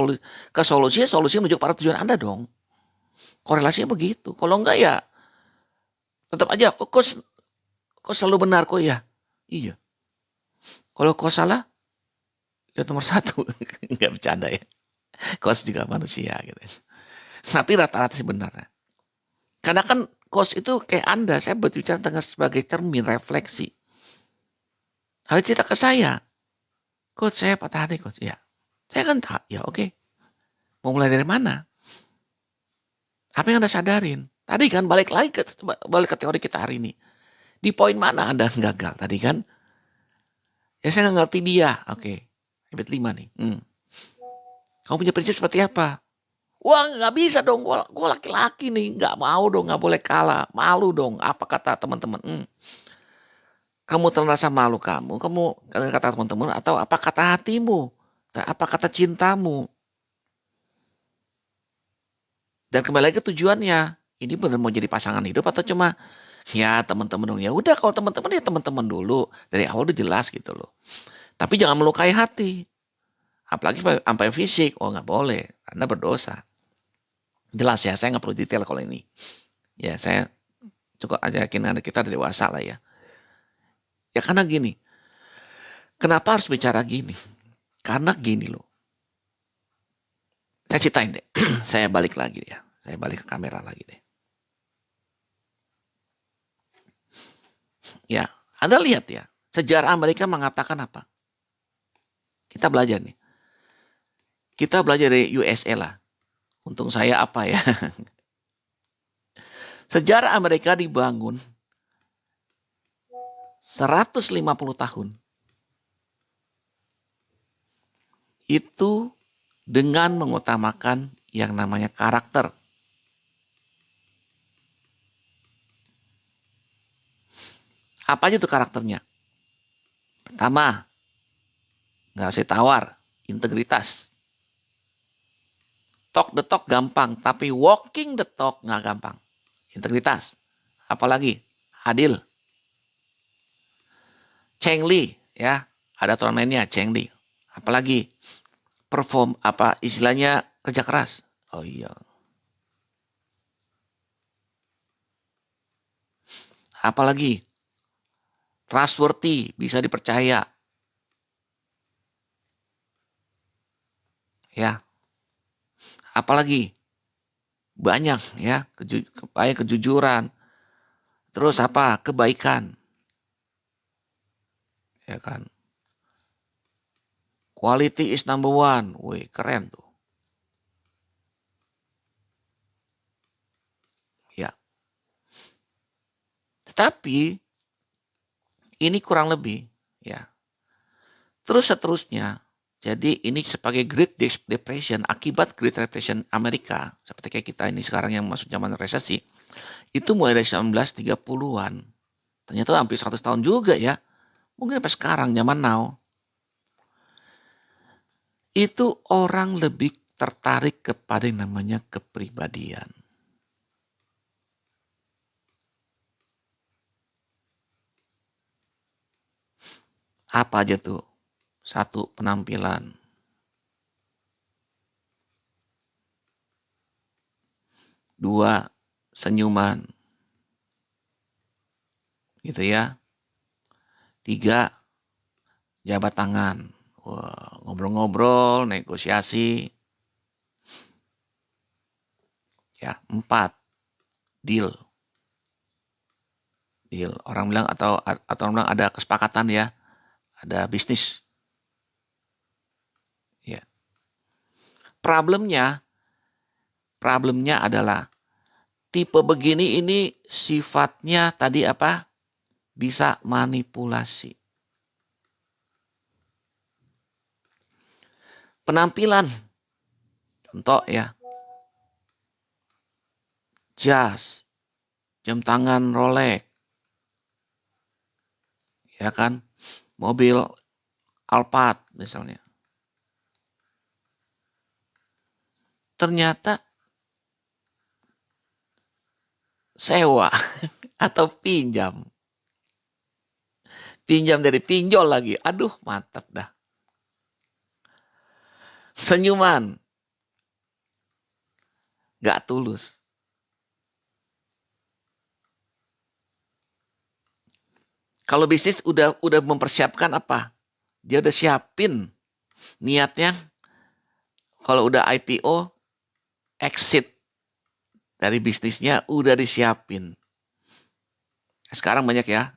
S2: menuju para tujuan Anda dong. Korelasinya begitu. Kalau enggak ya tetap aja, kok selalu benar kok ya? Iya. Kalau kok salah, ya nomor satu. Enggak bercanda ya. Kos juga manusia gitu. Tapi rata-rata sih benar. Ya. Karena kan kos itu kayak Anda, saya berbicara tentang sebagai cermin refleksi. Hal cerita ke saya. Coach, saya patah hati, coach. Ya. Saya kan tak, ya oke. Mau mulai dari mana? Apa yang Anda sadarin? Tadi kan balik ke teori kita hari ini. Di poin mana Anda gagal tadi kan? Ya saya nggak ngerti dia. Oke. Habit 5 nih. Kamu punya prinsip seperti apa? Wah nggak bisa dong. Gua laki-laki nih. Nggak mau dong. Nggak boleh kalah. Malu dong. Apa kata teman-teman? Kamu terasa malu kamu kata teman-teman atau apa kata hatimu? Apa kata cintamu? Dan kembali lagi ke tujuannya. Ini benar mau jadi pasangan hidup atau cuma ya teman-teman dong. Ya udah kalau teman-teman ya teman-teman dulu. Dari awal udah jelas gitu loh. Tapi jangan melukai hati. Apalagi sampai fisik. Oh nggak boleh. Anda berdosa. Jelas ya. Saya nggak perlu detail kalau ini. Ya saya cukup aja yakin kita udah dewasa lah ya. Ya karena gini. Kenapa harus bicara gini? Karena gini loh. Saya ceritain deh. Saya balik lagi ya. Saya balik ke kamera lagi deh. Ya, Anda lihat ya. Sejarah Amerika mengatakan apa? Kita belajar nih. Kita belajar dari USA lah. Untung saya apa ya. Sejarah Amerika dibangun 150 tahun. Itu dengan mengutamakan yang namanya karakter. Apa aja tuh karakternya? Pertama, nggak usah tawar, integritas. Talk the talk gampang, tapi walking the talk nggak gampang. Integritas. Apalagi adil. Cheng Li, ya, ada aturan mainnya Cheng Li. Apalagi perform apa istilahnya kerja keras. Oh iya. Apalagi trustworthy, bisa dipercaya. Ya. Apalagi banyak ya, kejujuran. Terus apa? Kebaikan. Ya kan. Quality is number one. Wih, keren tuh. Ya. Tetapi ini kurang lebih ya. Terus seterusnya. Jadi ini sebagai Great Depression, akibat Great Depression Amerika, seperti kayak kita ini sekarang yang masuk zaman resesi, itu mulai dari 1930-an. Ternyata hampir 100 tahun juga ya. Mungkin sampai sekarang, zaman now. Itu orang lebih tertarik kepada yang namanya kepribadian. Apa aja tuh? Satu, penampilan. Dua, senyuman. Gitu ya. Tiga, jabat tangan. Wah, ngobrol-ngobrol, negosiasi. Ya, empat, deal. Deal. Orang bilang atau orang bilang ada kesepakatan ya. Ada bisnis. Ya. Problemnya adalah tipe begini ini sifatnya tadi apa? Bisa manipulasi. Penampilan. Contoh ya. Jas. Jam tangan Rolex. Ya kan? Mobil Alphard misalnya. Ternyata sewa atau pinjam. Pinjam dari pinjol lagi. Aduh, mantap dah. Senyuman, gak tulus. Kalau bisnis udah mempersiapkan apa? Dia udah siapin niatnya. Kalau udah IPO, exit dari bisnisnya udah disiapin. Sekarang banyak ya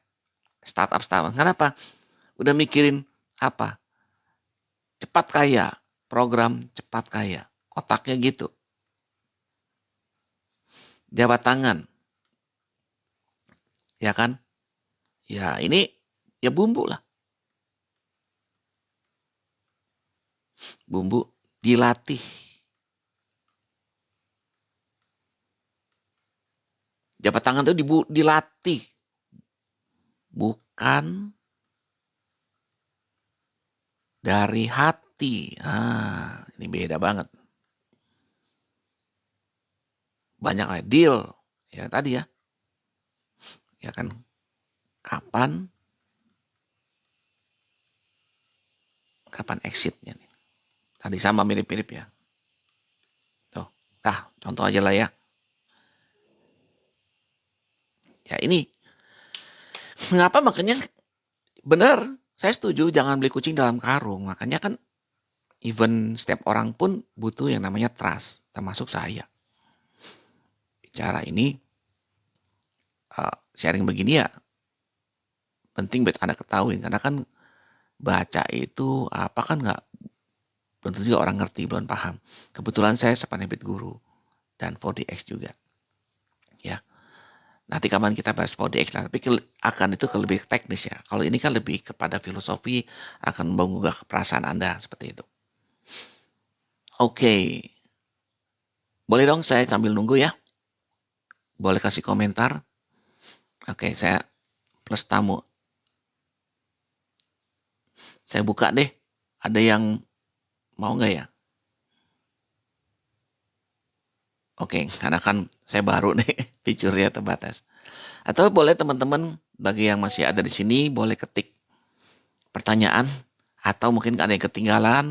S2: startup. Kenapa? Udah mikirin apa? Cepat kaya. Program cepat kaya. Otaknya gitu. Jabat tangan. Ya kan? Ya ini ya bumbu lah. Bumbu dilatih. Jabat tangan itu dilatih. Bukan dari hati. Ini beda banget. Banyak lah deal. Ya tadi ya. Ya kan. Kapan exitnya nih. Tadi sama mirip-mirip ya. Tuh. Contoh aja lah ya. Ya ini. Mengapa makanya benar. Saya setuju jangan beli kucing dalam karung. Makanya kan even setiap orang pun butuh yang namanya trust. Termasuk saya. Bicara ini sharing begini ya. Penting buat Anda ketahui. Karena kan baca itu apa kan nggak tentu juga orang ngerti, belum paham. Kebetulan saya Seven Habits Guru dan 4DX juga. Ya. Nanti kapan kita bahas 4DX lah, tapi akan itu lebih teknis ya. Kalau ini kan lebih kepada filosofi, akan menggugah perasaan Anda seperti itu. Oke. Boleh dong saya sambil nunggu ya. Boleh kasih komentar. Oke, saya plus tamu. Saya buka deh. Ada yang mau nggak ya? Oke, karena kan saya baru nih, fiturnya terbatas. Atau boleh teman-teman bagi yang masih ada di sini boleh ketik pertanyaan atau mungkin ada yang ketinggalan.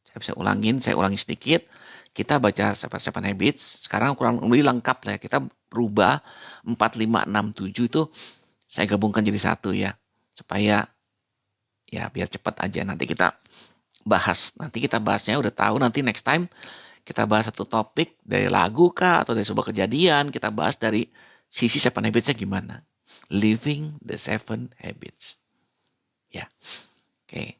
S2: Saya bisa saya ulangi sedikit. Kita baca Seven Habits. Sekarang kurang lebih lengkap lah. Kita berubah 4, 5, 6, 7 itu saya gabungkan jadi satu ya. Supaya ya biar cepat aja nanti kita bahas. Nanti kita bahasnya udah tahu nanti next time kita bahas satu topik dari lagu kah atau dari sebuah kejadian. Kita bahas dari sisi Seven Habits-nya gimana. Living the Seven Habits. Ya. Oke.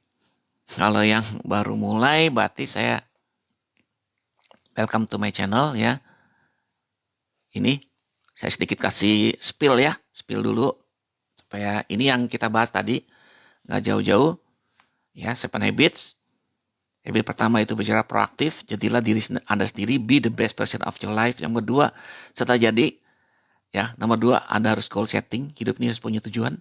S2: Kalau yang baru mulai berarti saya welcome to my channel ya. Ini saya sedikit kasih spill ya. Spill dulu. Supaya ini yang kita bahas tadi. Nggak jauh-jauh. Ya, Seven Habits. Habit pertama itu bicara proaktif. Jadilah diri Anda sendiri. Be the best version of your life. Yang kedua, setelah jadi. Ya, nomor 2, Anda harus goal setting. Hidup ini harus punya tujuan.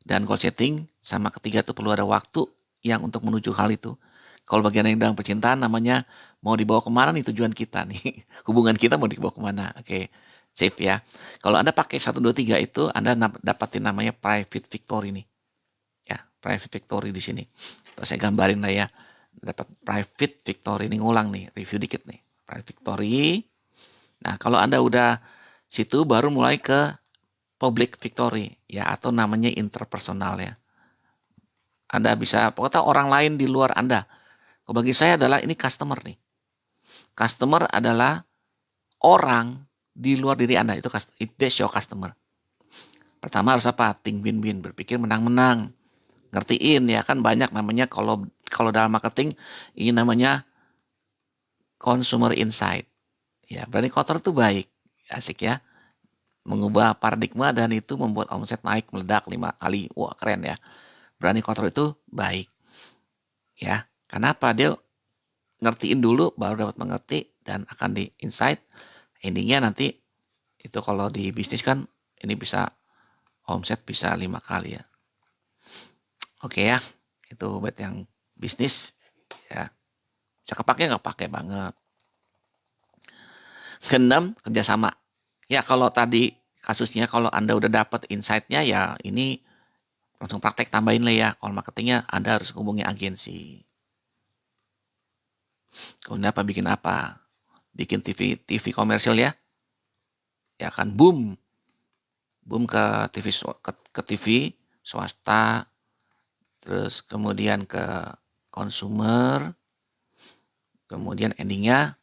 S2: Dan goal setting. Sama ketiga itu perlu ada waktu yang untuk menuju hal itu. Kalau bagian yang dalam percintaan namanya mau dibawa kemana nih tujuan kita nih. Hubungan kita mau dibawa kemana. Oke, save ya. Kalau Anda pakai 1, 2, 3 itu Anda dapatin namanya private victory nih. Ya, private victory di sini. Terus saya gambarin lah ya. Dapat private victory ini ngulang nih, review dikit nih. Private victory. Nah, kalau Anda udah situ baru mulai ke public victory ya atau namanya interpersonal ya. Anda bisa pokoknya orang lain di luar Anda. Kalau bagi saya adalah ini customer nih. Customer adalah orang di luar diri Anda. That's your customer. Pertama harus apa? Think win-win, berpikir menang-menang. Ngertiin ya kan banyak namanya kalau dalam marketing ini namanya consumer insight. Ya, berani kotor tuh baik. Asik ya. Mengubah paradigma dan itu membuat omset naik meledak 5 kali. Wah, keren ya. Berani kotor itu baik. Ya. Kenapa? Dia ngertiin dulu baru dapat mengerti dan akan di insight. Endingnya nanti itu kalau di bisnis kan ini bisa omset bisa 5 kali ya. Oke ya. Itu buat yang bisnis ya. Bisa kepake nggak pakai banget. Keenam, kerjasama. Ya kalau tadi kasusnya kalau Anda udah dapat insight-nya ya ini langsung praktek tambahin lah ya. Kalau marketingnya Anda harus hubungi agensi. Kemudian apa bikin apa? Bikin TV komersial ya. Ya kan boom ke TV swasta, terus kemudian ke consumer, kemudian endingnya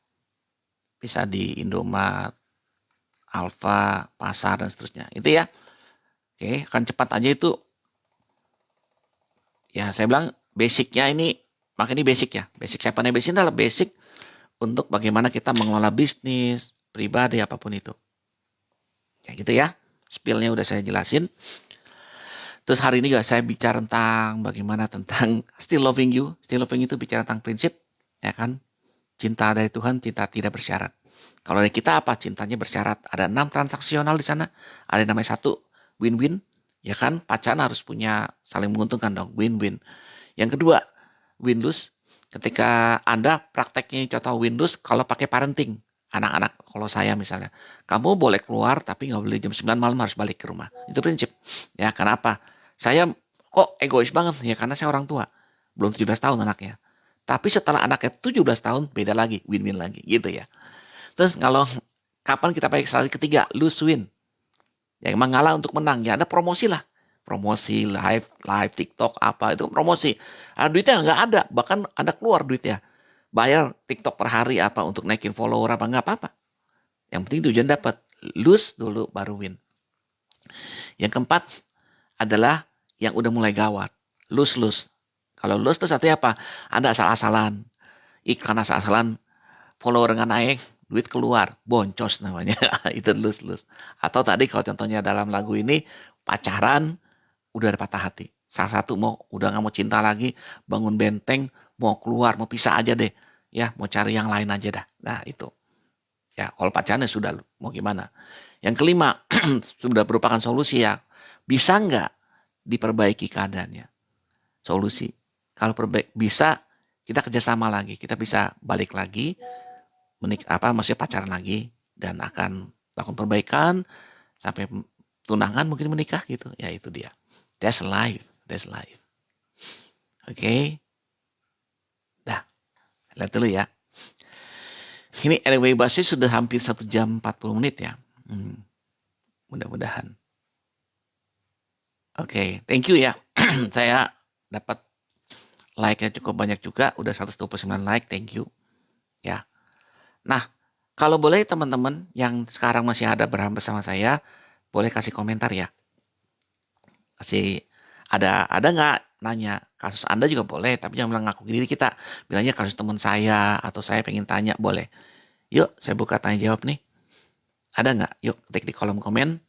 S2: bisa di Indomaret, Alfa, Pasar dan seterusnya. Itu ya. Oke, akan cepat aja itu. Ya, saya bilang basicnya ini, makanya ini basic ya. Basic 7 Habits ini adalah basic untuk bagaimana kita mengelola bisnis, pribadi, apapun itu. Ya gitu ya. Spill-nya udah saya jelasin. Terus hari ini juga saya bicara tentang bagaimana tentang still loving you. Still loving you itu bicara tentang prinsip, ya kan? Cinta dari Tuhan, cinta tidak bersyarat. Kalau dari kita apa? Cintanya bersyarat. Ada 6 transaksional di sana. Ada yang namanya 1, win-win. Ya kan? Pacaran harus punya saling menguntungkan dong. Win-win. Yang kedua, win-lose. Ketika Anda prakteknya contoh win-lose kalau pakai parenting. Anak-anak, kalau saya misalnya. Kamu boleh keluar tapi nggak boleh jam 9 malam harus balik ke rumah. Itu prinsip. Ya, kenapa? Saya kok egois banget? Ya karena saya orang tua. Belum 17 tahun anaknya. Tapi setelah anaknya 17 tahun, beda lagi. Win-win lagi. Gitu ya. Terus kalau kapan kita pakai strategi ketiga, lose win. Yang mengalah untuk menang. Ya Anda promosi lah. Promosi live TikTok apa itu promosi. Duitnya nggak ada. Bahkan Anda keluar duitnya. Bayar TikTok per hari apa untuk naikin follower apa nggak apa-apa. Yang penting tujuan dapat. Lose dulu baru win. Yang keempat adalah yang udah mulai gawat. Lose. Kalau lose itu artinya apa? Anda asal-asalan. Iklan asal-asalan. Follower nggak naik. Duit keluar. Boncos namanya. Itu lose. Atau tadi kalau contohnya dalam lagu ini. Pacaran. Udah ada patah hati. Salah satu udah nggak mau cinta lagi. Bangun benteng. Mau keluar. Mau pisah aja deh. Ya mau cari yang lain aja dah. Nah itu. Ya kalau pacarannya sudah. Mau gimana. Yang kelima. Sudah merupakan solusi ya. Bisa nggak diperbaiki keadaannya? Solusi. Kalau bisa, kita kerjasama lagi. Kita bisa balik lagi, maksudnya pacaran lagi, dan akan lakukan perbaikan sampai tunangan mungkin menikah gitu. Ya itu dia. That's life. Oke. Dah, lihat dulu ya. Ini anyway bahasnya sudah hampir 1 jam 40 menit ya. Mudah-mudahan. Oke, thank you ya. Saya dapat like-nya cukup banyak juga, udah 129 like, thank you. Ya. Nah, kalau boleh teman-teman yang sekarang masih ada bersama saya, boleh kasih komentar ya. Ada nggak nanya kasus Anda juga boleh, tapi jangan bilang ngaku diri kita. Bilangnya kasus teman saya atau saya pengen tanya boleh. Yuk, saya buka tanya jawab nih. Ada nggak? Yuk, ketik di kolom komen.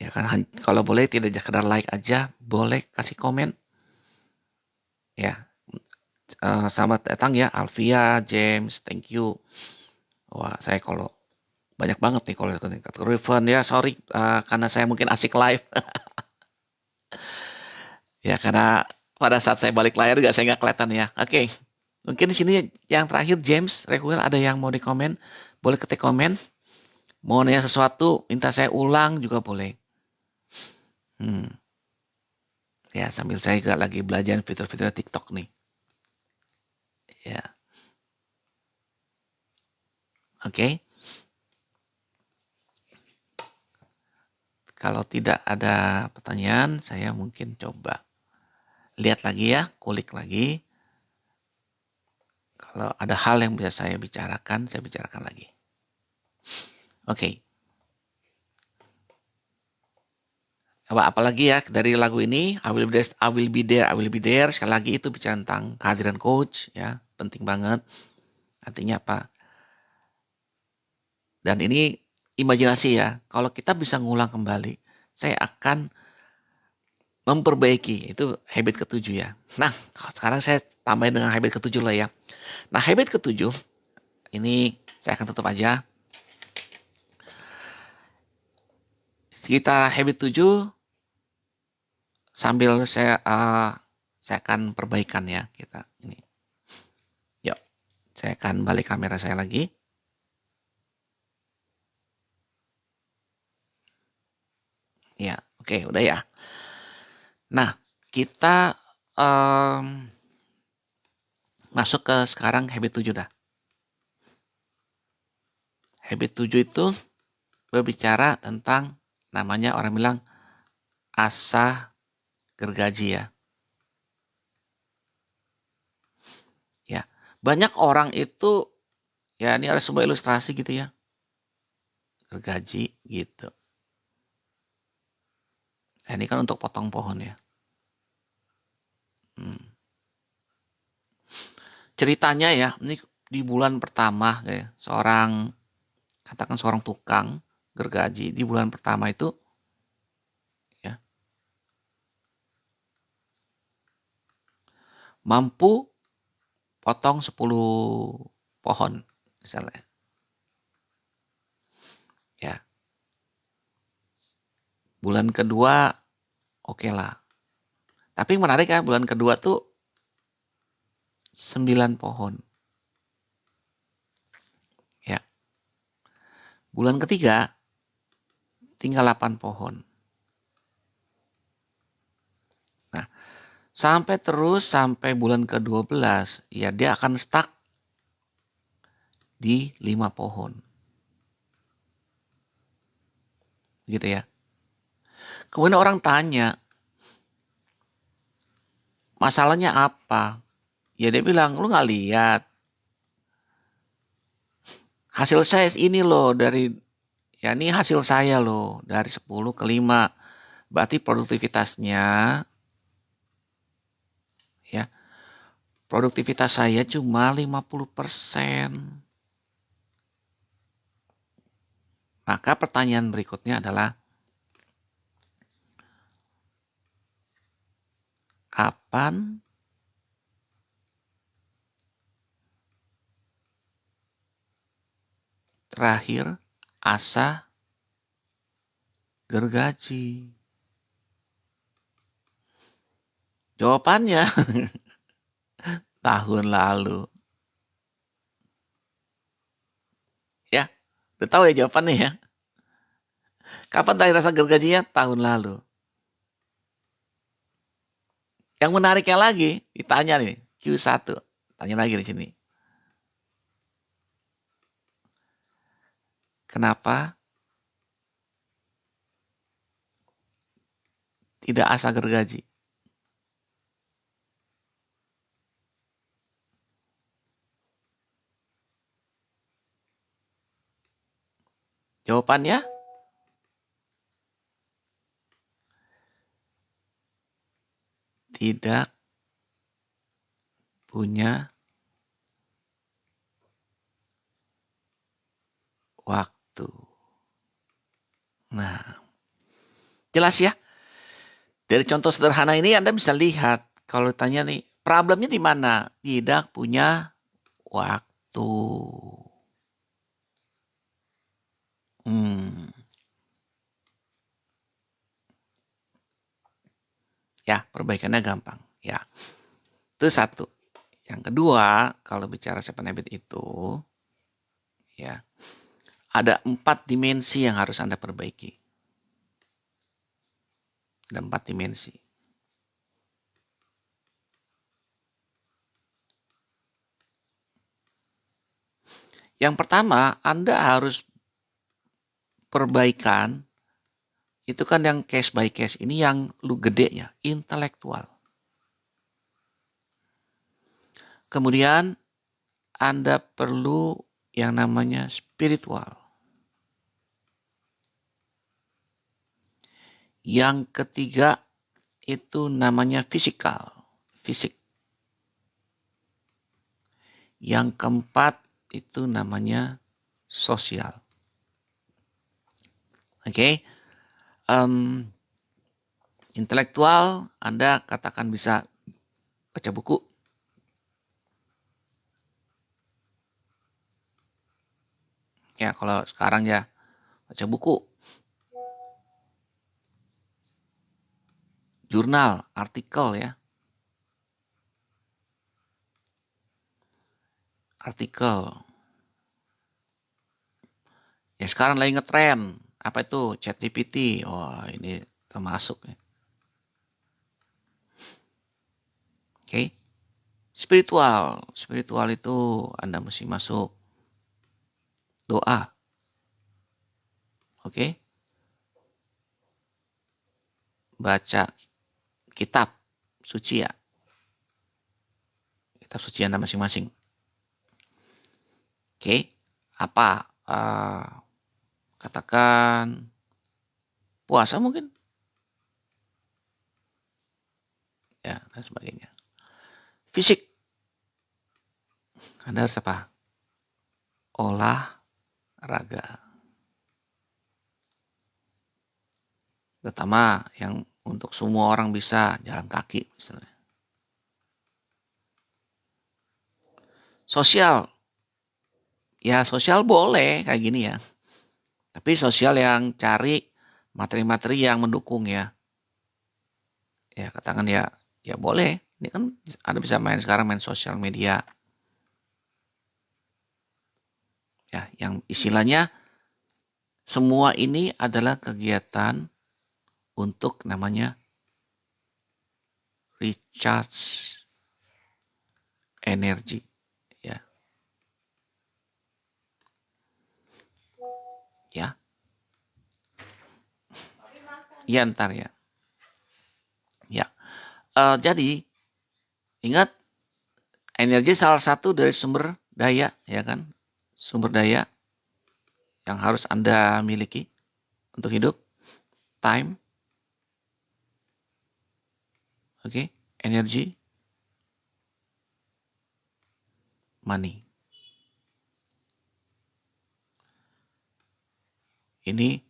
S2: Ya kan, kalau boleh tidak sekedar like aja, boleh kasih komen. Ya, selamat datang ya Alvia, James, thank you. Wah, saya kalau banyak banget nih kalau Riven ya, sorry karena saya mungkin asik live. Ya karena pada saat saya balik layar juga saya nggak kelihatan ya. Oke, mungkin di sini yang terakhir James, Rekuel ada yang mau dikomen, boleh ketik komen. Mau nanya sesuatu, minta saya ulang juga boleh. Ya sambil saya juga lagi belajar fitur-fitur TikTok nih. Ya, oke. Kalau tidak ada pertanyaan, saya mungkin coba lihat lagi ya, kulik lagi. Kalau ada hal yang bisa saya bicarakan lagi. Oke. Apalagi ya dari lagu ini, I will be there. Sekali lagi itu bicara tentang kehadiran coach ya, penting banget. Artinya apa? Dan ini imajinasi ya. Kalau kita bisa ngulang kembali, saya akan memperbaiki. Itu habit ketujuh ya. Nah, sekarang saya tambahin dengan habit ketujuh lah ya. Nah, habit ketujuh ini saya akan tutup aja. Kita habit 7 sambil saya akan perbaikan ya kita ini. Yuk, saya akan balik kamera saya lagi. Ya, oke, udah ya. Nah, kita masuk ke sekarang habit 7 dah. Habit 7 itu berbicara tentang namanya orang bilang asa gergaji ya. Ya, banyak orang itu ya ini ada sebuah ilustrasi gitu ya. Gergaji gitu. Nah, ini kan untuk potong pohon ya. Ceritanya ya, ini di bulan pertama ya, katakan seorang tukang gergaji di bulan pertama itu ya mampu potong 10 pohon misalnya. Ya, bulan kedua oke lah. Tapi yang menarik kan bulan kedua tuh 9 pohon. Ya, bulan ketiga tinggal 8 pohon. Nah, sampai bulan ke-12 ya dia akan stuck di 5 pohon. Gitu ya. Kemudian orang tanya, masalahnya apa? Ya dia bilang, lu gak lihat. Hasil saya ini loh ya ini hasil saya loh. Dari 10 ke 5. Berarti produktivitasnya, ya produktivitas saya cuma 50%. Maka pertanyaan berikutnya adalah, kapan terakhir asa gergaji? Jawabannya tahun lalu. Ya, udah tahu ya jawabannya ya. Kapan terakhir asa gergajinya? Tahun lalu. Yang menariknya lagi, ditanya nih, Q1. Tanya lagi di sini. Kenapa tidak asa gergaji? Jawabannya, tidak punya waktu. Nah, jelas ya. Dari contoh sederhana ini Anda bisa lihat, kalau ditanya nih, problemnya di mana? Tidak punya waktu. Hmm, ya, perbaikannya gampang. Ya, itu satu. Yang kedua, kalau bicara 7 habit itu, ya, ada 4 dimensi yang harus Anda perbaiki. Ada 4 dimensi. Yang pertama, Anda harus perbaikan, itu kan yang case by case. Ini yang lu gedenya, intelektual. Kemudian Anda perlu yang namanya spiritual. Yang ketiga itu namanya fisikal, fisik. Yang keempat itu namanya sosial. Oke, intelektual Anda katakan bisa baca buku. Ya kalau sekarang ya baca buku, jurnal, artikel ya. Artikel. Ya sekarang lagi ngetren. Apa itu? ChatGPT. Oh ini termasuk ya. Oke. Spiritual itu Anda mesti masuk doa. Oke. Baca kitab suci ya. Kitab suci Anda masing-masing. Oke. Apa? Katakan puasa mungkin. Ya, dan sebagainya. Fisik. Anda harus apa? Olahraga. Terutama yang untuk semua orang bisa jalan kaki misalnya. Sosial. Ya sosial boleh kayak gini ya. Tapi sosial yang cari materi-materi yang mendukung ya. Ya katakan ya boleh. Ini kan Anda bisa main sekarang main sosial media. Ya, yang istilahnya semua ini adalah kegiatan untuk namanya recharge energi ya. Ya. Iya ntar ya. Ya. Jadi ingat energi salah satu dari sumber daya ya kan. Sumber daya yang harus Anda miliki untuk hidup. Time. Oke. Energi. Money. Ini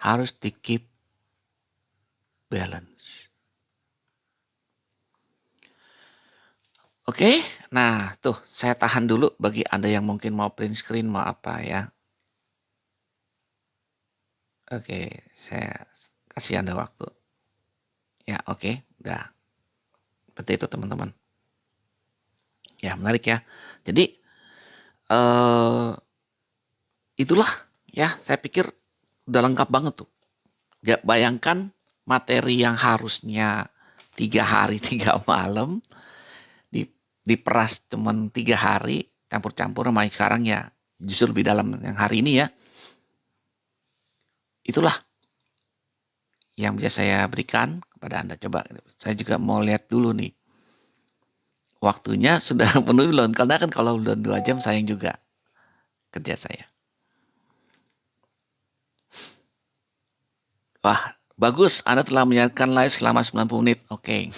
S2: harus di keep balance. Oke, nah tuh saya tahan dulu bagi Anda yang mungkin mau print screen mau apa ya. Oke, saya kasih Anda waktu. Ya oke, udah. Seperti itu teman-teman. Ya menarik ya. Jadi itulah ya saya pikir udah lengkap banget tuh. Gak bayangkan materi yang harusnya 3 hari 3 malam diperas cuman 3 hari campur-campur sama sekarang ya justru lebih dalam yang hari ini ya. Itulah yang bisa saya berikan kepada Anda. Coba saya juga mau lihat dulu nih. Waktunya sudah penuh belum? Karena kan kalau udah 2 jam sayang juga kerja saya. Wah, bagus. Anda telah menyiarkan live selama 90 menit. Oke.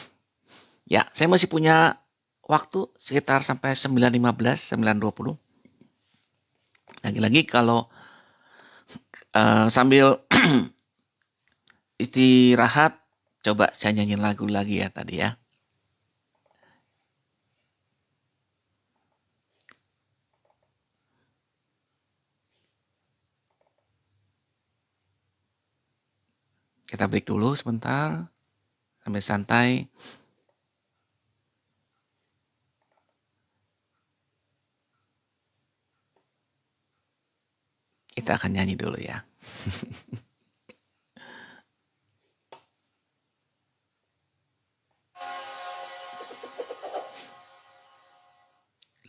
S2: Ya, saya masih punya waktu sekitar sampai 9.15, 9.20. Lagi-lagi kalau sambil istirahat, coba saya nyanyiin lagu lagi ya tadi ya. Kita break dulu sebentar. Sambil santai. Kita akan nyanyi dulu ya.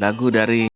S2: Lagu dari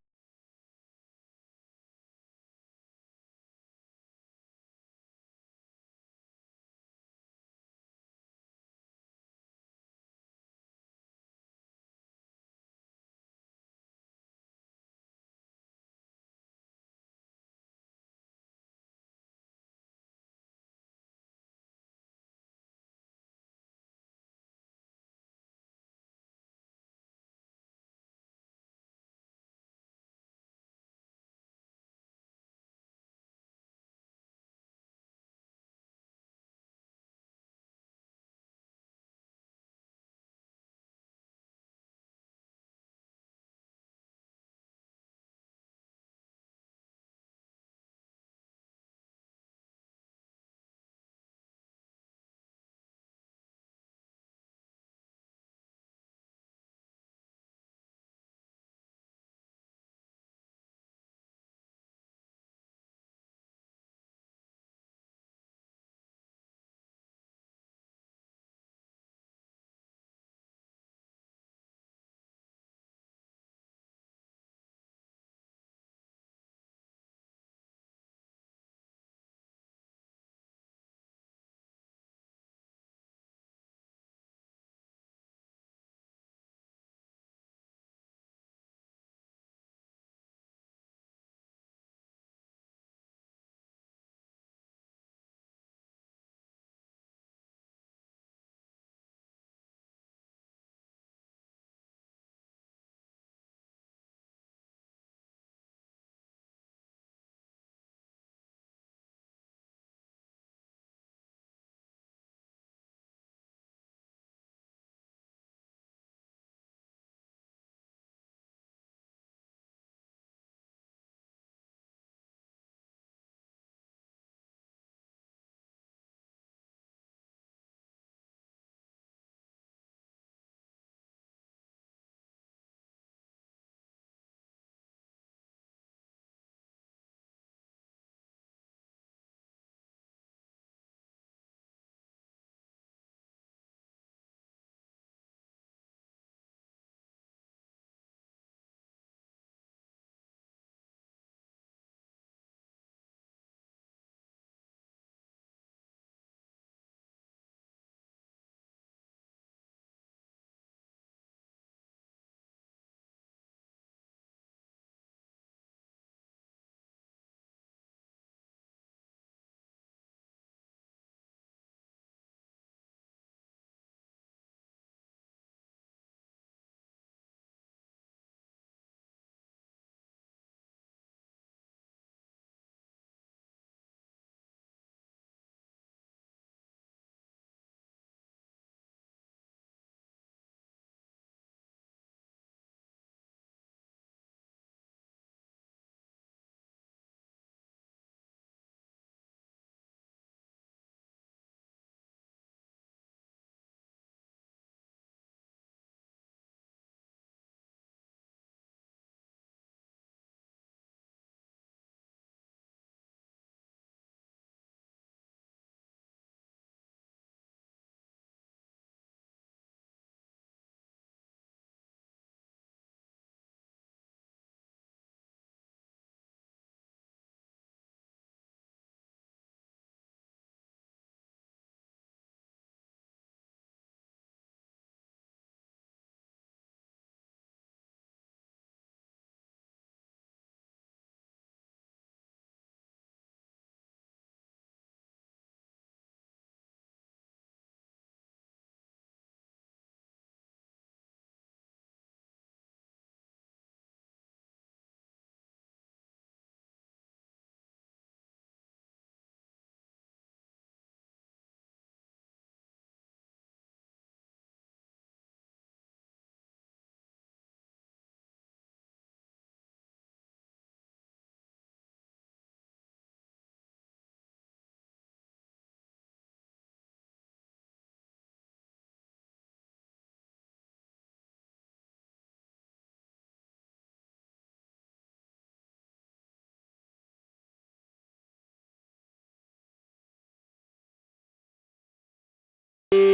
S1: Oke.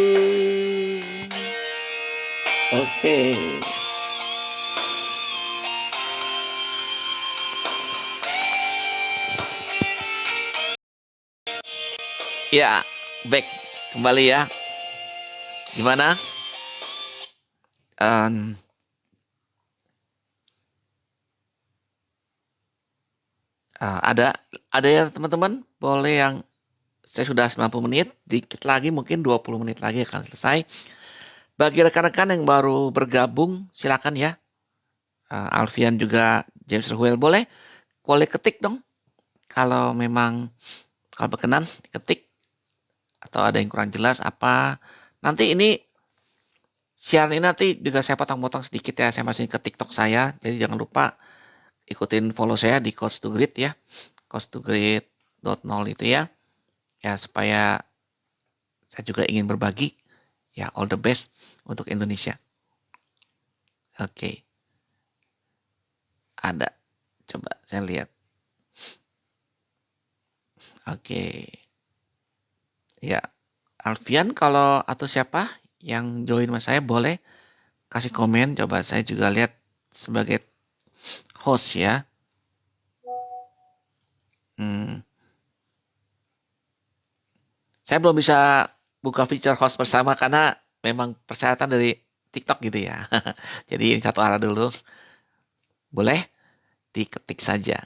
S2: Ya, back kembali ya. Gimana? Em, ada ya teman-teman? Boleh yang saya sudah 90 menit, dikit lagi mungkin 20 menit lagi akan selesai. Bagi rekan-rekan yang baru bergabung, silakan ya. Alfian juga James Ruel boleh ketik dong. Kalau memang kalau berkenan ketik atau ada yang kurang jelas apa. Nanti ini siaran ini nanti juga saya potong-potong sedikit ya. Saya masukin ke TikTok saya. Jadi jangan lupa ikutin follow saya di Coach to Grid ya. Coach to Grid .0 itu ya. Ya supaya saya juga ingin berbagi. Ya all the best untuk Indonesia. Oke. Ada. Coba saya lihat. Oke. Ya. Alfian kalau atau siapa yang join sama saya boleh kasih komen. Coba saya juga lihat sebagai host ya. Hmm, saya belum bisa buka feature host bersama karena memang persyaratan dari TikTok gitu ya. Jadi ini satu arah dulu. Boleh diketik saja.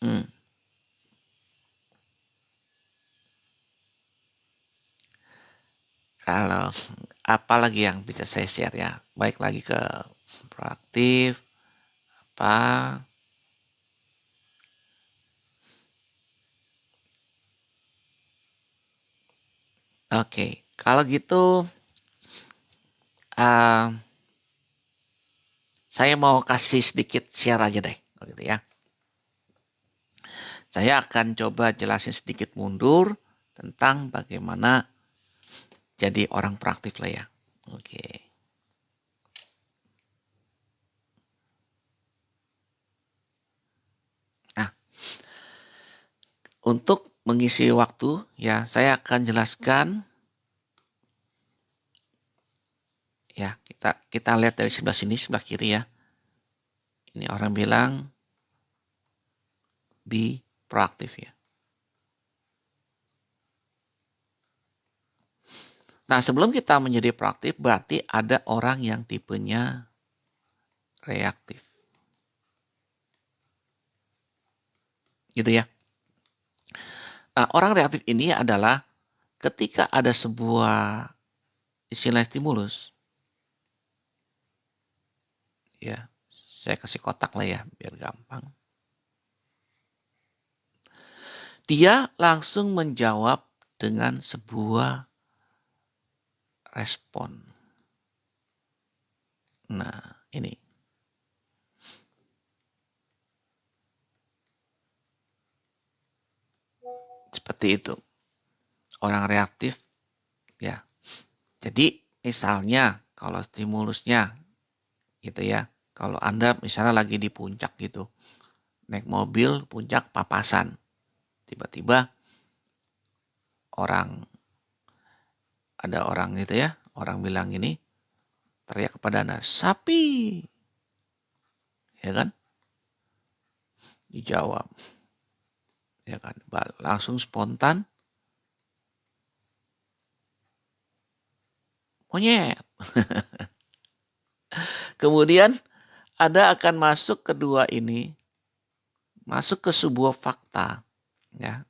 S2: Hmm, kalau apa lagi yang bisa saya share ya? Baik lagi ke proaktif apa? Oke, kalau gitu uh, saya mau kasih sedikit share aja deh, kalau gitu ya. Saya akan coba jelasin sedikit mundur tentang bagaimana jadi orang proaktif lah ya. Oke. Nah, untuk mengisi waktu ya saya akan jelaskan ya kita lihat dari sebelah sini sebelah kiri ya. Ini orang bilang be proaktif ya. Nah, sebelum kita menjadi proaktif berarti ada orang yang tipenya reaktif. Gitu ya. Nah, orang reaktif ini adalah ketika ada sebuah istilah stimulus ya, saya kasih kotak lah ya biar gampang. Dia langsung menjawab dengan sebuah respon. Nah, ini. Seperti itu. Orang reaktif ya. Jadi misalnya kalau stimulusnya gitu ya. Kalau Anda misalnya lagi di puncak gitu. Naik mobil puncak papasan. Tiba-tiba ada orang gitu ya. Orang bilang ini teriak kepada Anda, sapi. Ya kan? Dijawab. Ya kan? Langsung spontan. Monyet. Kemudian Anda akan masuk kedua ini. Masuk ke sebuah fakta. Ya.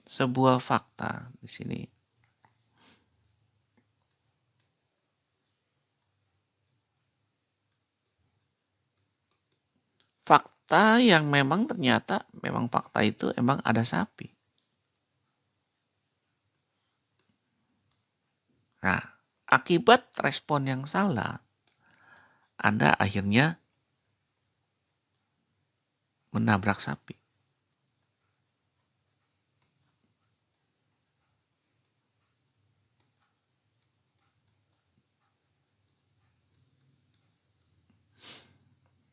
S2: Sebuah fakta di sini. Fakta yang memang ternyata memang fakta itu emang ada sapi. Nah, akibat respon yang salah, Anda akhirnya menabrak sapi.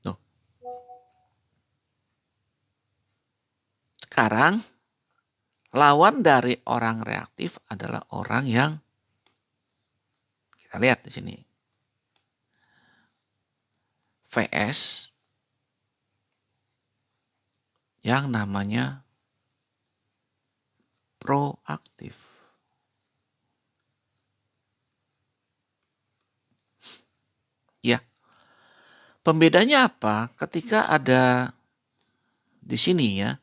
S2: Tuh. Sekarang lawan dari orang reaktif adalah orang yang kita lihat di sini. VS yang namanya proaktif. Ya. Pembedanya apa? Ketika ada di sini ya.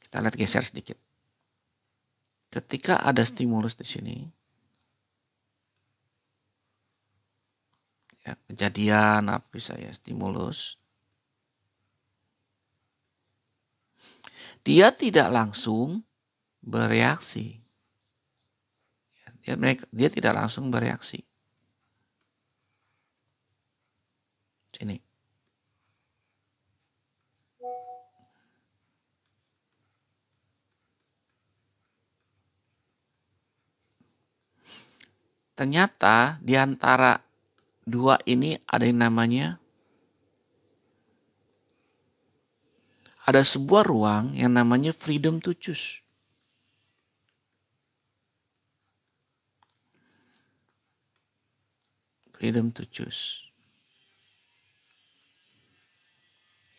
S2: Kita lihat geser sedikit. Ketika ada stimulus di sini, ya, kejadian apa bisa ya, stimulus, dia tidak langsung bereaksi. Dia tidak langsung bereaksi. Sini. Ternyata di antara dua ini ada yang namanya, ada sebuah ruang yang namanya freedom to choose. Freedom to choose.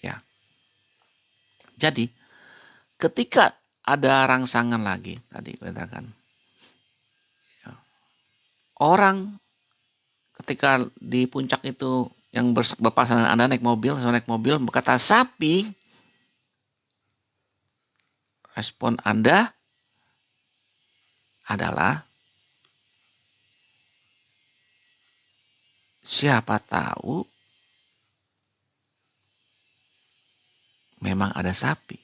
S2: Ya. Jadi, ketika ada rangsangan lagi, tadi katakan, ya, orang ketika di puncak itu yang berpasangan Anda naik mobil berkata sapi, respon Anda adalah siapa tahu memang ada sapi.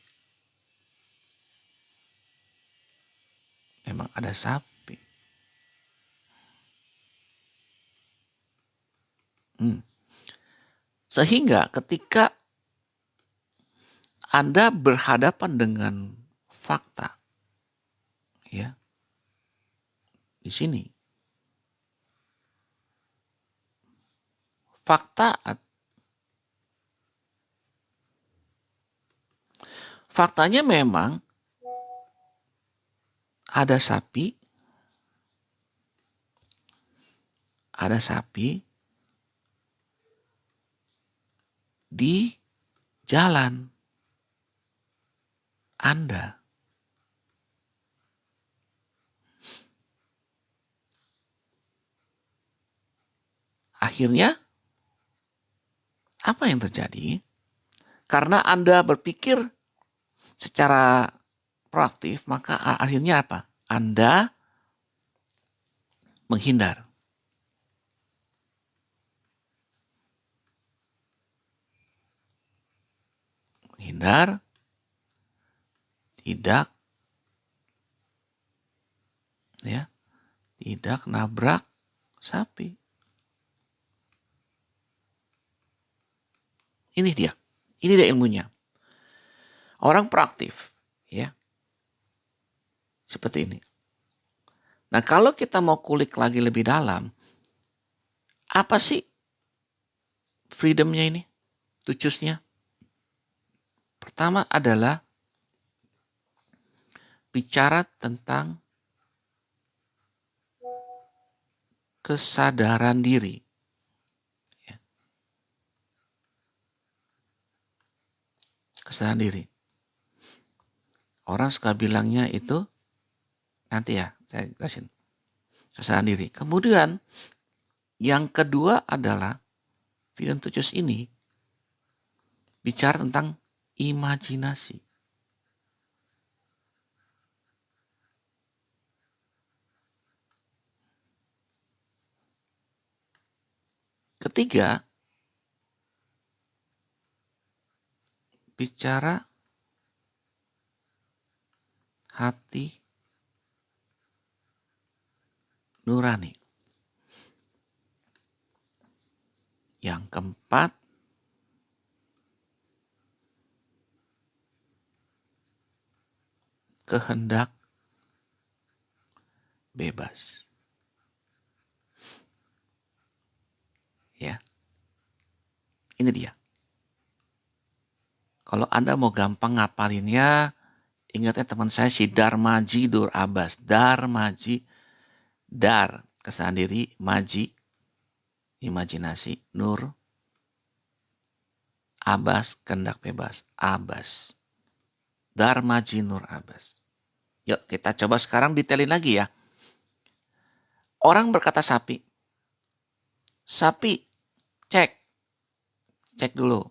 S2: Memang ada sapi. Sehingga ketika Anda berhadapan dengan fakta, ya, di sini, faktanya memang ada sapi di jalan Anda. Akhirnya, apa yang terjadi? Karena Anda berpikir secara proaktif, maka akhirnya apa? Anda menghindar. Menghindar, tidak nabrak sapi. Ini dia ilmunya. Orang proaktif, ya, seperti ini. Nah, kalau kita mau kulik lagi lebih dalam, apa sih freedomnya ini, to choose-nya? Pertama adalah bicara tentang kesadaran diri. Kesadaran diri. Orang suka bilangnya itu, nanti ya saya jelasin. Kesadaran diri. Kemudian yang kedua adalah freedom to choose ini bicara tentang imajinasi. Ketiga, bicara hati nurani. Yang keempat, kehendak bebas. Ya. Ini dia. Kalau Anda mau gampang ngapalinnya, Ingatnya teman saya si Darmaji Dur Abbas. Darmaji, Dar, kesadaran diri, Maji, imajinasi, Nur, Abbas, kehendak bebas. Abbas. Darmaji Nur Abbas. Yuk kita coba sekarang detailin lagi ya. Orang berkata sapi. Sapi, cek. Cek dulu.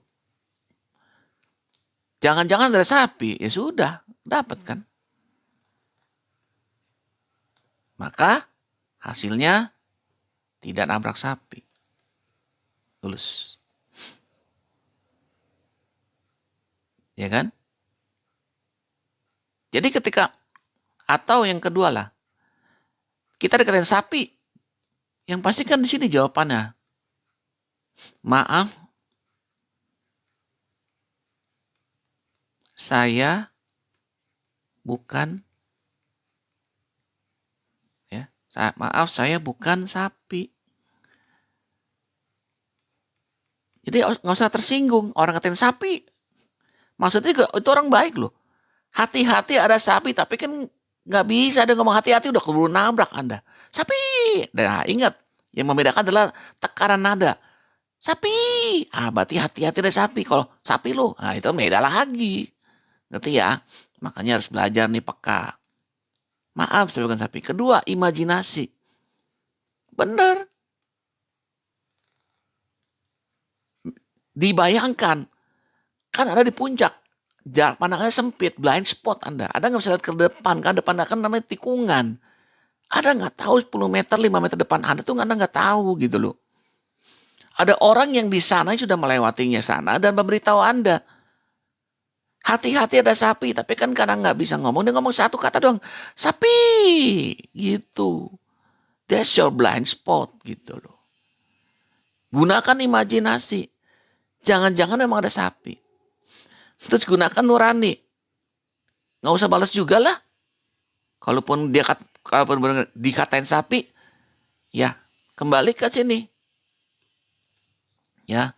S2: Jangan-jangan ada sapi. Ya sudah, dapat kan. Maka hasilnya tidak nabrak sapi. Lulus. Ya kan? Jadi ketika, atau yang kedua lah. Kita deketin sapi. Yang pasti kan di sini jawabannya. Maaf, saya bukan maaf saya bukan sapi. Jadi nggak usah tersinggung. Orang ngatain sapi. Maksudnya itu orang baik loh. Hati-hati ada sapi, tapi kan nggak bisa ada ngomong hati-hati udah keburu nabrak Anda. Sapi. Nah ingat, yang membedakan adalah tekanan nada. Sapi. Berarti hati-hati ada sapi. Kalau sapi lo, nah itu beda lagi. Ngerti ya? Makanya harus belajar nih peka. Maaf, saya bukan sapi. Kedua, imajinasi. Bener. Dibayangkan. Kan ada di puncak. Jarak pandangnya sempit, blind spot Anda. Ada nggak bisa lihat ke depan? Kan depan Anda kan namanya tikungan. Ada nggak tahu 10 meter, 5 meter depan Anda tuh Anda nggak tahu gitu loh. Ada orang yang di sana sudah melewatinya sana dan memberitahu Anda. Hati-hati ada sapi, tapi kan kadang nggak bisa ngomong. Dia ngomong satu kata doang, sapi, gitu. That's your blind spot, gitu loh. Gunakan imajinasi. Jangan-jangan memang ada sapi. Terus gunakan nurani. Nggak usah balas juga lah. Kalaupun dikatain sapi, ya kembali ke sini. Ya,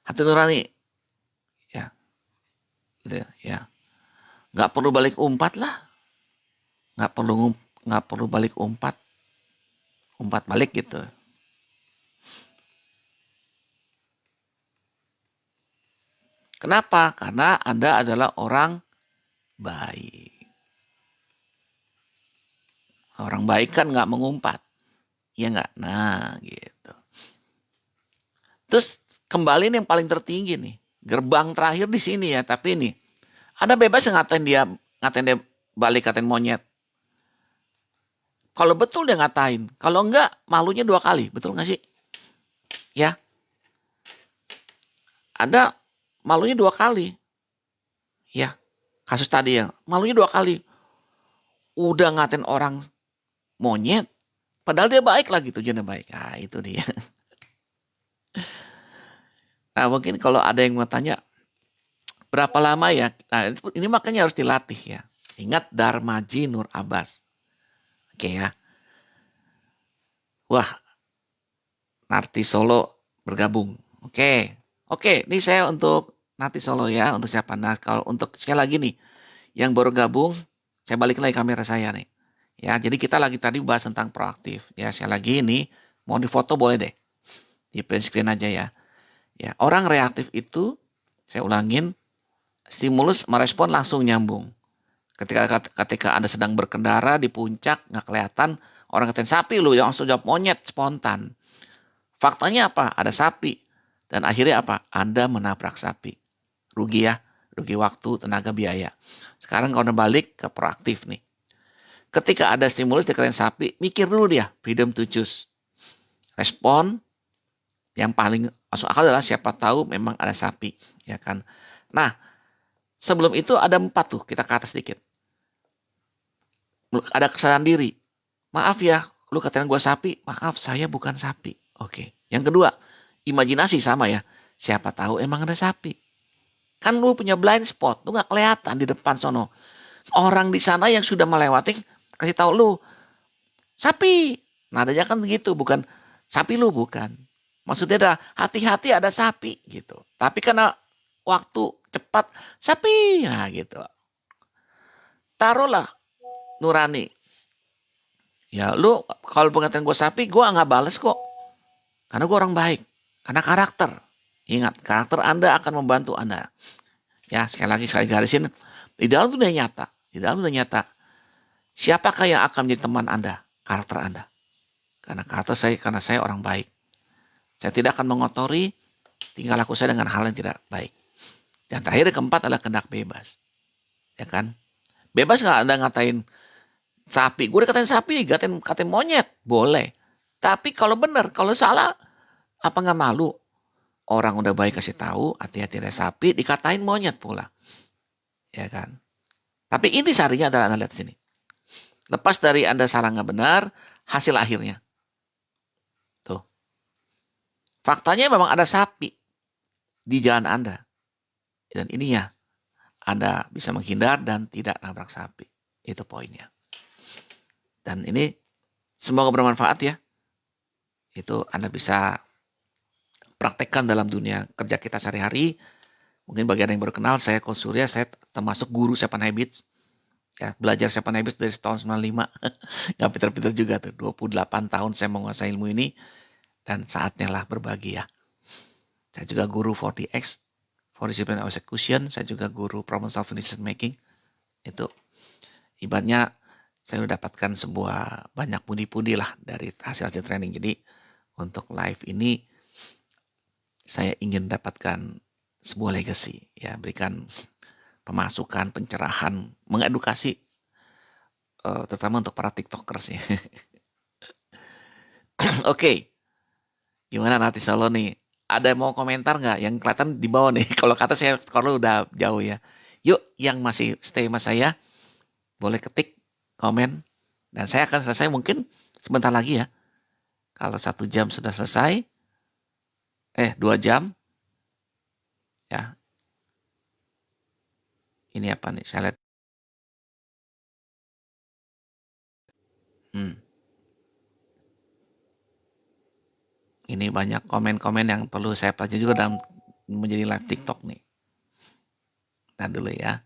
S2: hati nurani. Ya, gitu ya. Nggak perlu balik umpat lah. Nggak perlu balik umpat balik gitu. Kenapa? Karena Anda adalah orang baik. Orang baik kan nggak mengumpat. Iya nggak? Nah gitu. Terus kembali nih yang paling tertinggi nih. Gerbang terakhir di sini ya. Tapi ini. Ada bebas yang ngatain dia balik ngatain monyet. Kalau betul dia ngatain. Kalau enggak malunya 2 kali. Betul nggak sih? Ya. Ada malunya 2 kali. Ya. Kasus tadi ya. Malunya 2 kali. Udah ngatain orang monyet. Padahal dia baik lagi tujuannya baik. Nah itu dia. Nah mungkin kalau ada yang mau tanya. Berapa lama ya? Nah, ini makanya harus dilatih ya. Ingat Darmaji Nur Abbas. Oke ya. Wah. Narti Solo bergabung. Oke. Oke, ini saya untuk Narti Solo ya. Untuk siapa? Nah kalau untuk sekali lagi nih. Yang baru gabung. Saya balik lagi kamera saya nih. Ya, jadi kita lagi tadi bahas tentang proaktif. Ya, saya lagi ini mau difoto boleh deh. Di print screen aja ya. Ya, orang reaktif itu saya ulangin stimulus merespon langsung nyambung. Ketika Anda sedang berkendara di puncak nggak kelihatan orang ngatain sapi lu yang langsung jawab monyet spontan. Faktanya apa? Ada sapi dan akhirnya apa? Anda menabrak sapi. Rugi ya, rugi waktu, tenaga, biaya. Sekarang kalau balik ke proaktif nih. Ketika ada stimulus dikatain sapi, mikir dulu dia, freedom to choose. Respon yang paling masuk akal adalah siapa tahu memang ada sapi, ya kan. Nah, sebelum itu ada 4 tuh, kita ke atas sedikit. Ada kesadaran diri. Maaf ya, lu katain gue sapi, maaf saya bukan sapi. Oke. Yang kedua, imajinasi sama ya. Siapa tahu emang ada sapi. Kan lu punya blind spot, lu gak kelihatan di depan sono. Orang di sana yang sudah melewati kasih tahu lu sapi. Nadanya kan begitu, bukan sapi lu bukan. Maksudnya adalah hati-hati ada sapi gitu. Tapi karena waktu cepat sapi, nah gitu. Taruhlah nurani. Ya lu kalau pengertian gue sapi, gue nggak bales kok. Karena gue orang baik. Karena karakter. Ingat, karakter Anda akan membantu Anda. Ya, sekali lagi saya garisin. Di dalam dunia nyata. Di dalam dunia nyata. Siapakah yang akan menjadi teman Anda? Karakter Anda. Karena saya orang baik. Saya tidak akan mengotori tingkah laku saya dengan hal yang tidak baik. Dan terakhir, keempat adalah kehendak bebas. Ya kan? Bebas nggak Anda ngatain sapi? Gue udah katain sapi, katain monyet. Boleh. Tapi kalau benar, kalau salah, apa nggak malu? Orang udah baik kasih tahu, hati-hati ada sapi, dikatain monyet pula. Ya kan? Tapi inti sarinya adalah Anda lihat sini. Lepas dari Anda salah nggak benar, hasil akhirnya. Tuh. Faktanya memang ada sapi di jalan Anda. Dan ininya, Anda bisa menghindar dan tidak nabrak sapi. Itu poinnya. Dan ini semoga bermanfaat ya. Itu Anda bisa praktekkan dalam dunia kerja kita sehari-hari. Mungkin bagi Anda yang baru kenal, saya Coach Surya, saya termasuk guru 7 Habits. Ya, belajar 7 Habits dari tahun 95. Gak pinter-pinter juga tuh. 28 tahun saya menguasai ilmu ini. Dan saatnya lah berbagi ya. Saya juga guru 4DX, for Discipline Execution. Saya juga guru Problem Solving Decision Making. Itu ibaratnya saya sudah dapatkan sebuah banyak pundi-pundi lah dari hasil-hasil training. Jadi untuk live ini saya ingin dapatkan sebuah legacy. Ya, berikan pemasukan, pencerahan, mengedukasi. Terutama untuk para tiktokers ya. Oke. Gimana Nati Solo nih? Ada yang mau komentar nggak? Yang kelihatan di bawah nih. Kalau kata saya scroll udah jauh ya. Yuk yang masih stay sama saya, boleh ketik, komen. Dan saya akan selesai mungkin sebentar lagi ya. Kalau 1 jam sudah selesai. 2 jam. Ya. Ini apa nih? Saya lihat. Ini banyak komen-komen yang perlu saya pelajari juga dalam menjadi live TikTok nih. Nah dulu ya.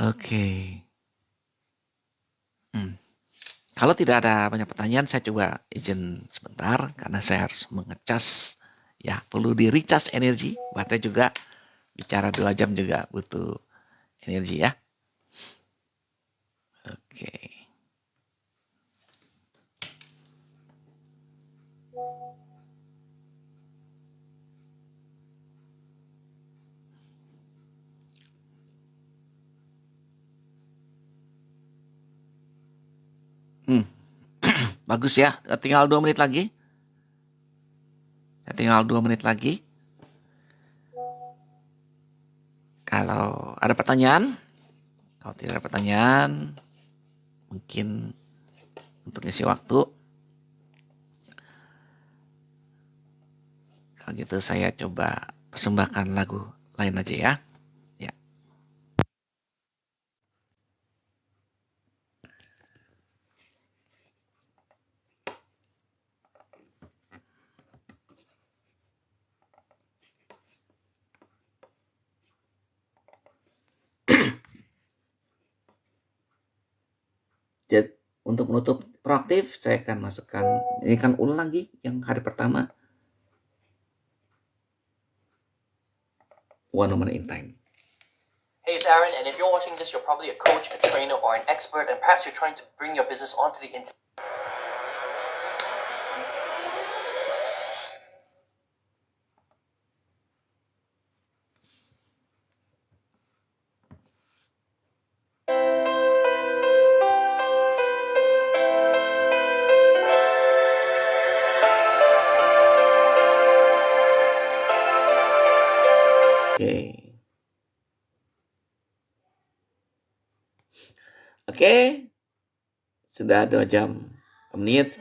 S2: Oke. Kalau tidak ada banyak pertanyaan, saya coba izin sebentar karena saya harus mengecas. Ya, perlu di recharge energi. Baterai juga bicara 2 jam juga butuh energi ya. Oke. Bagus ya. Tinggal 2 menit lagi. Tinggal 2 menit lagi. Kalau ada pertanyaan, kalau tidak ada pertanyaan, mungkin untuk isi waktu. Kalau gitu saya coba persembahkan lagu lain aja ya. Ya. Jadi untuk menutup proaktif, saya akan masukkan, ini kan ulang lagi yang hari pertama. 1 moment in time.
S3: Hey, it's Aaron, and if you're watching this, you're probably a coach, a trainer, or an expert, and perhaps you're trying to bring your business onto the internet.
S1: Oke. Sudah 2 jam menit.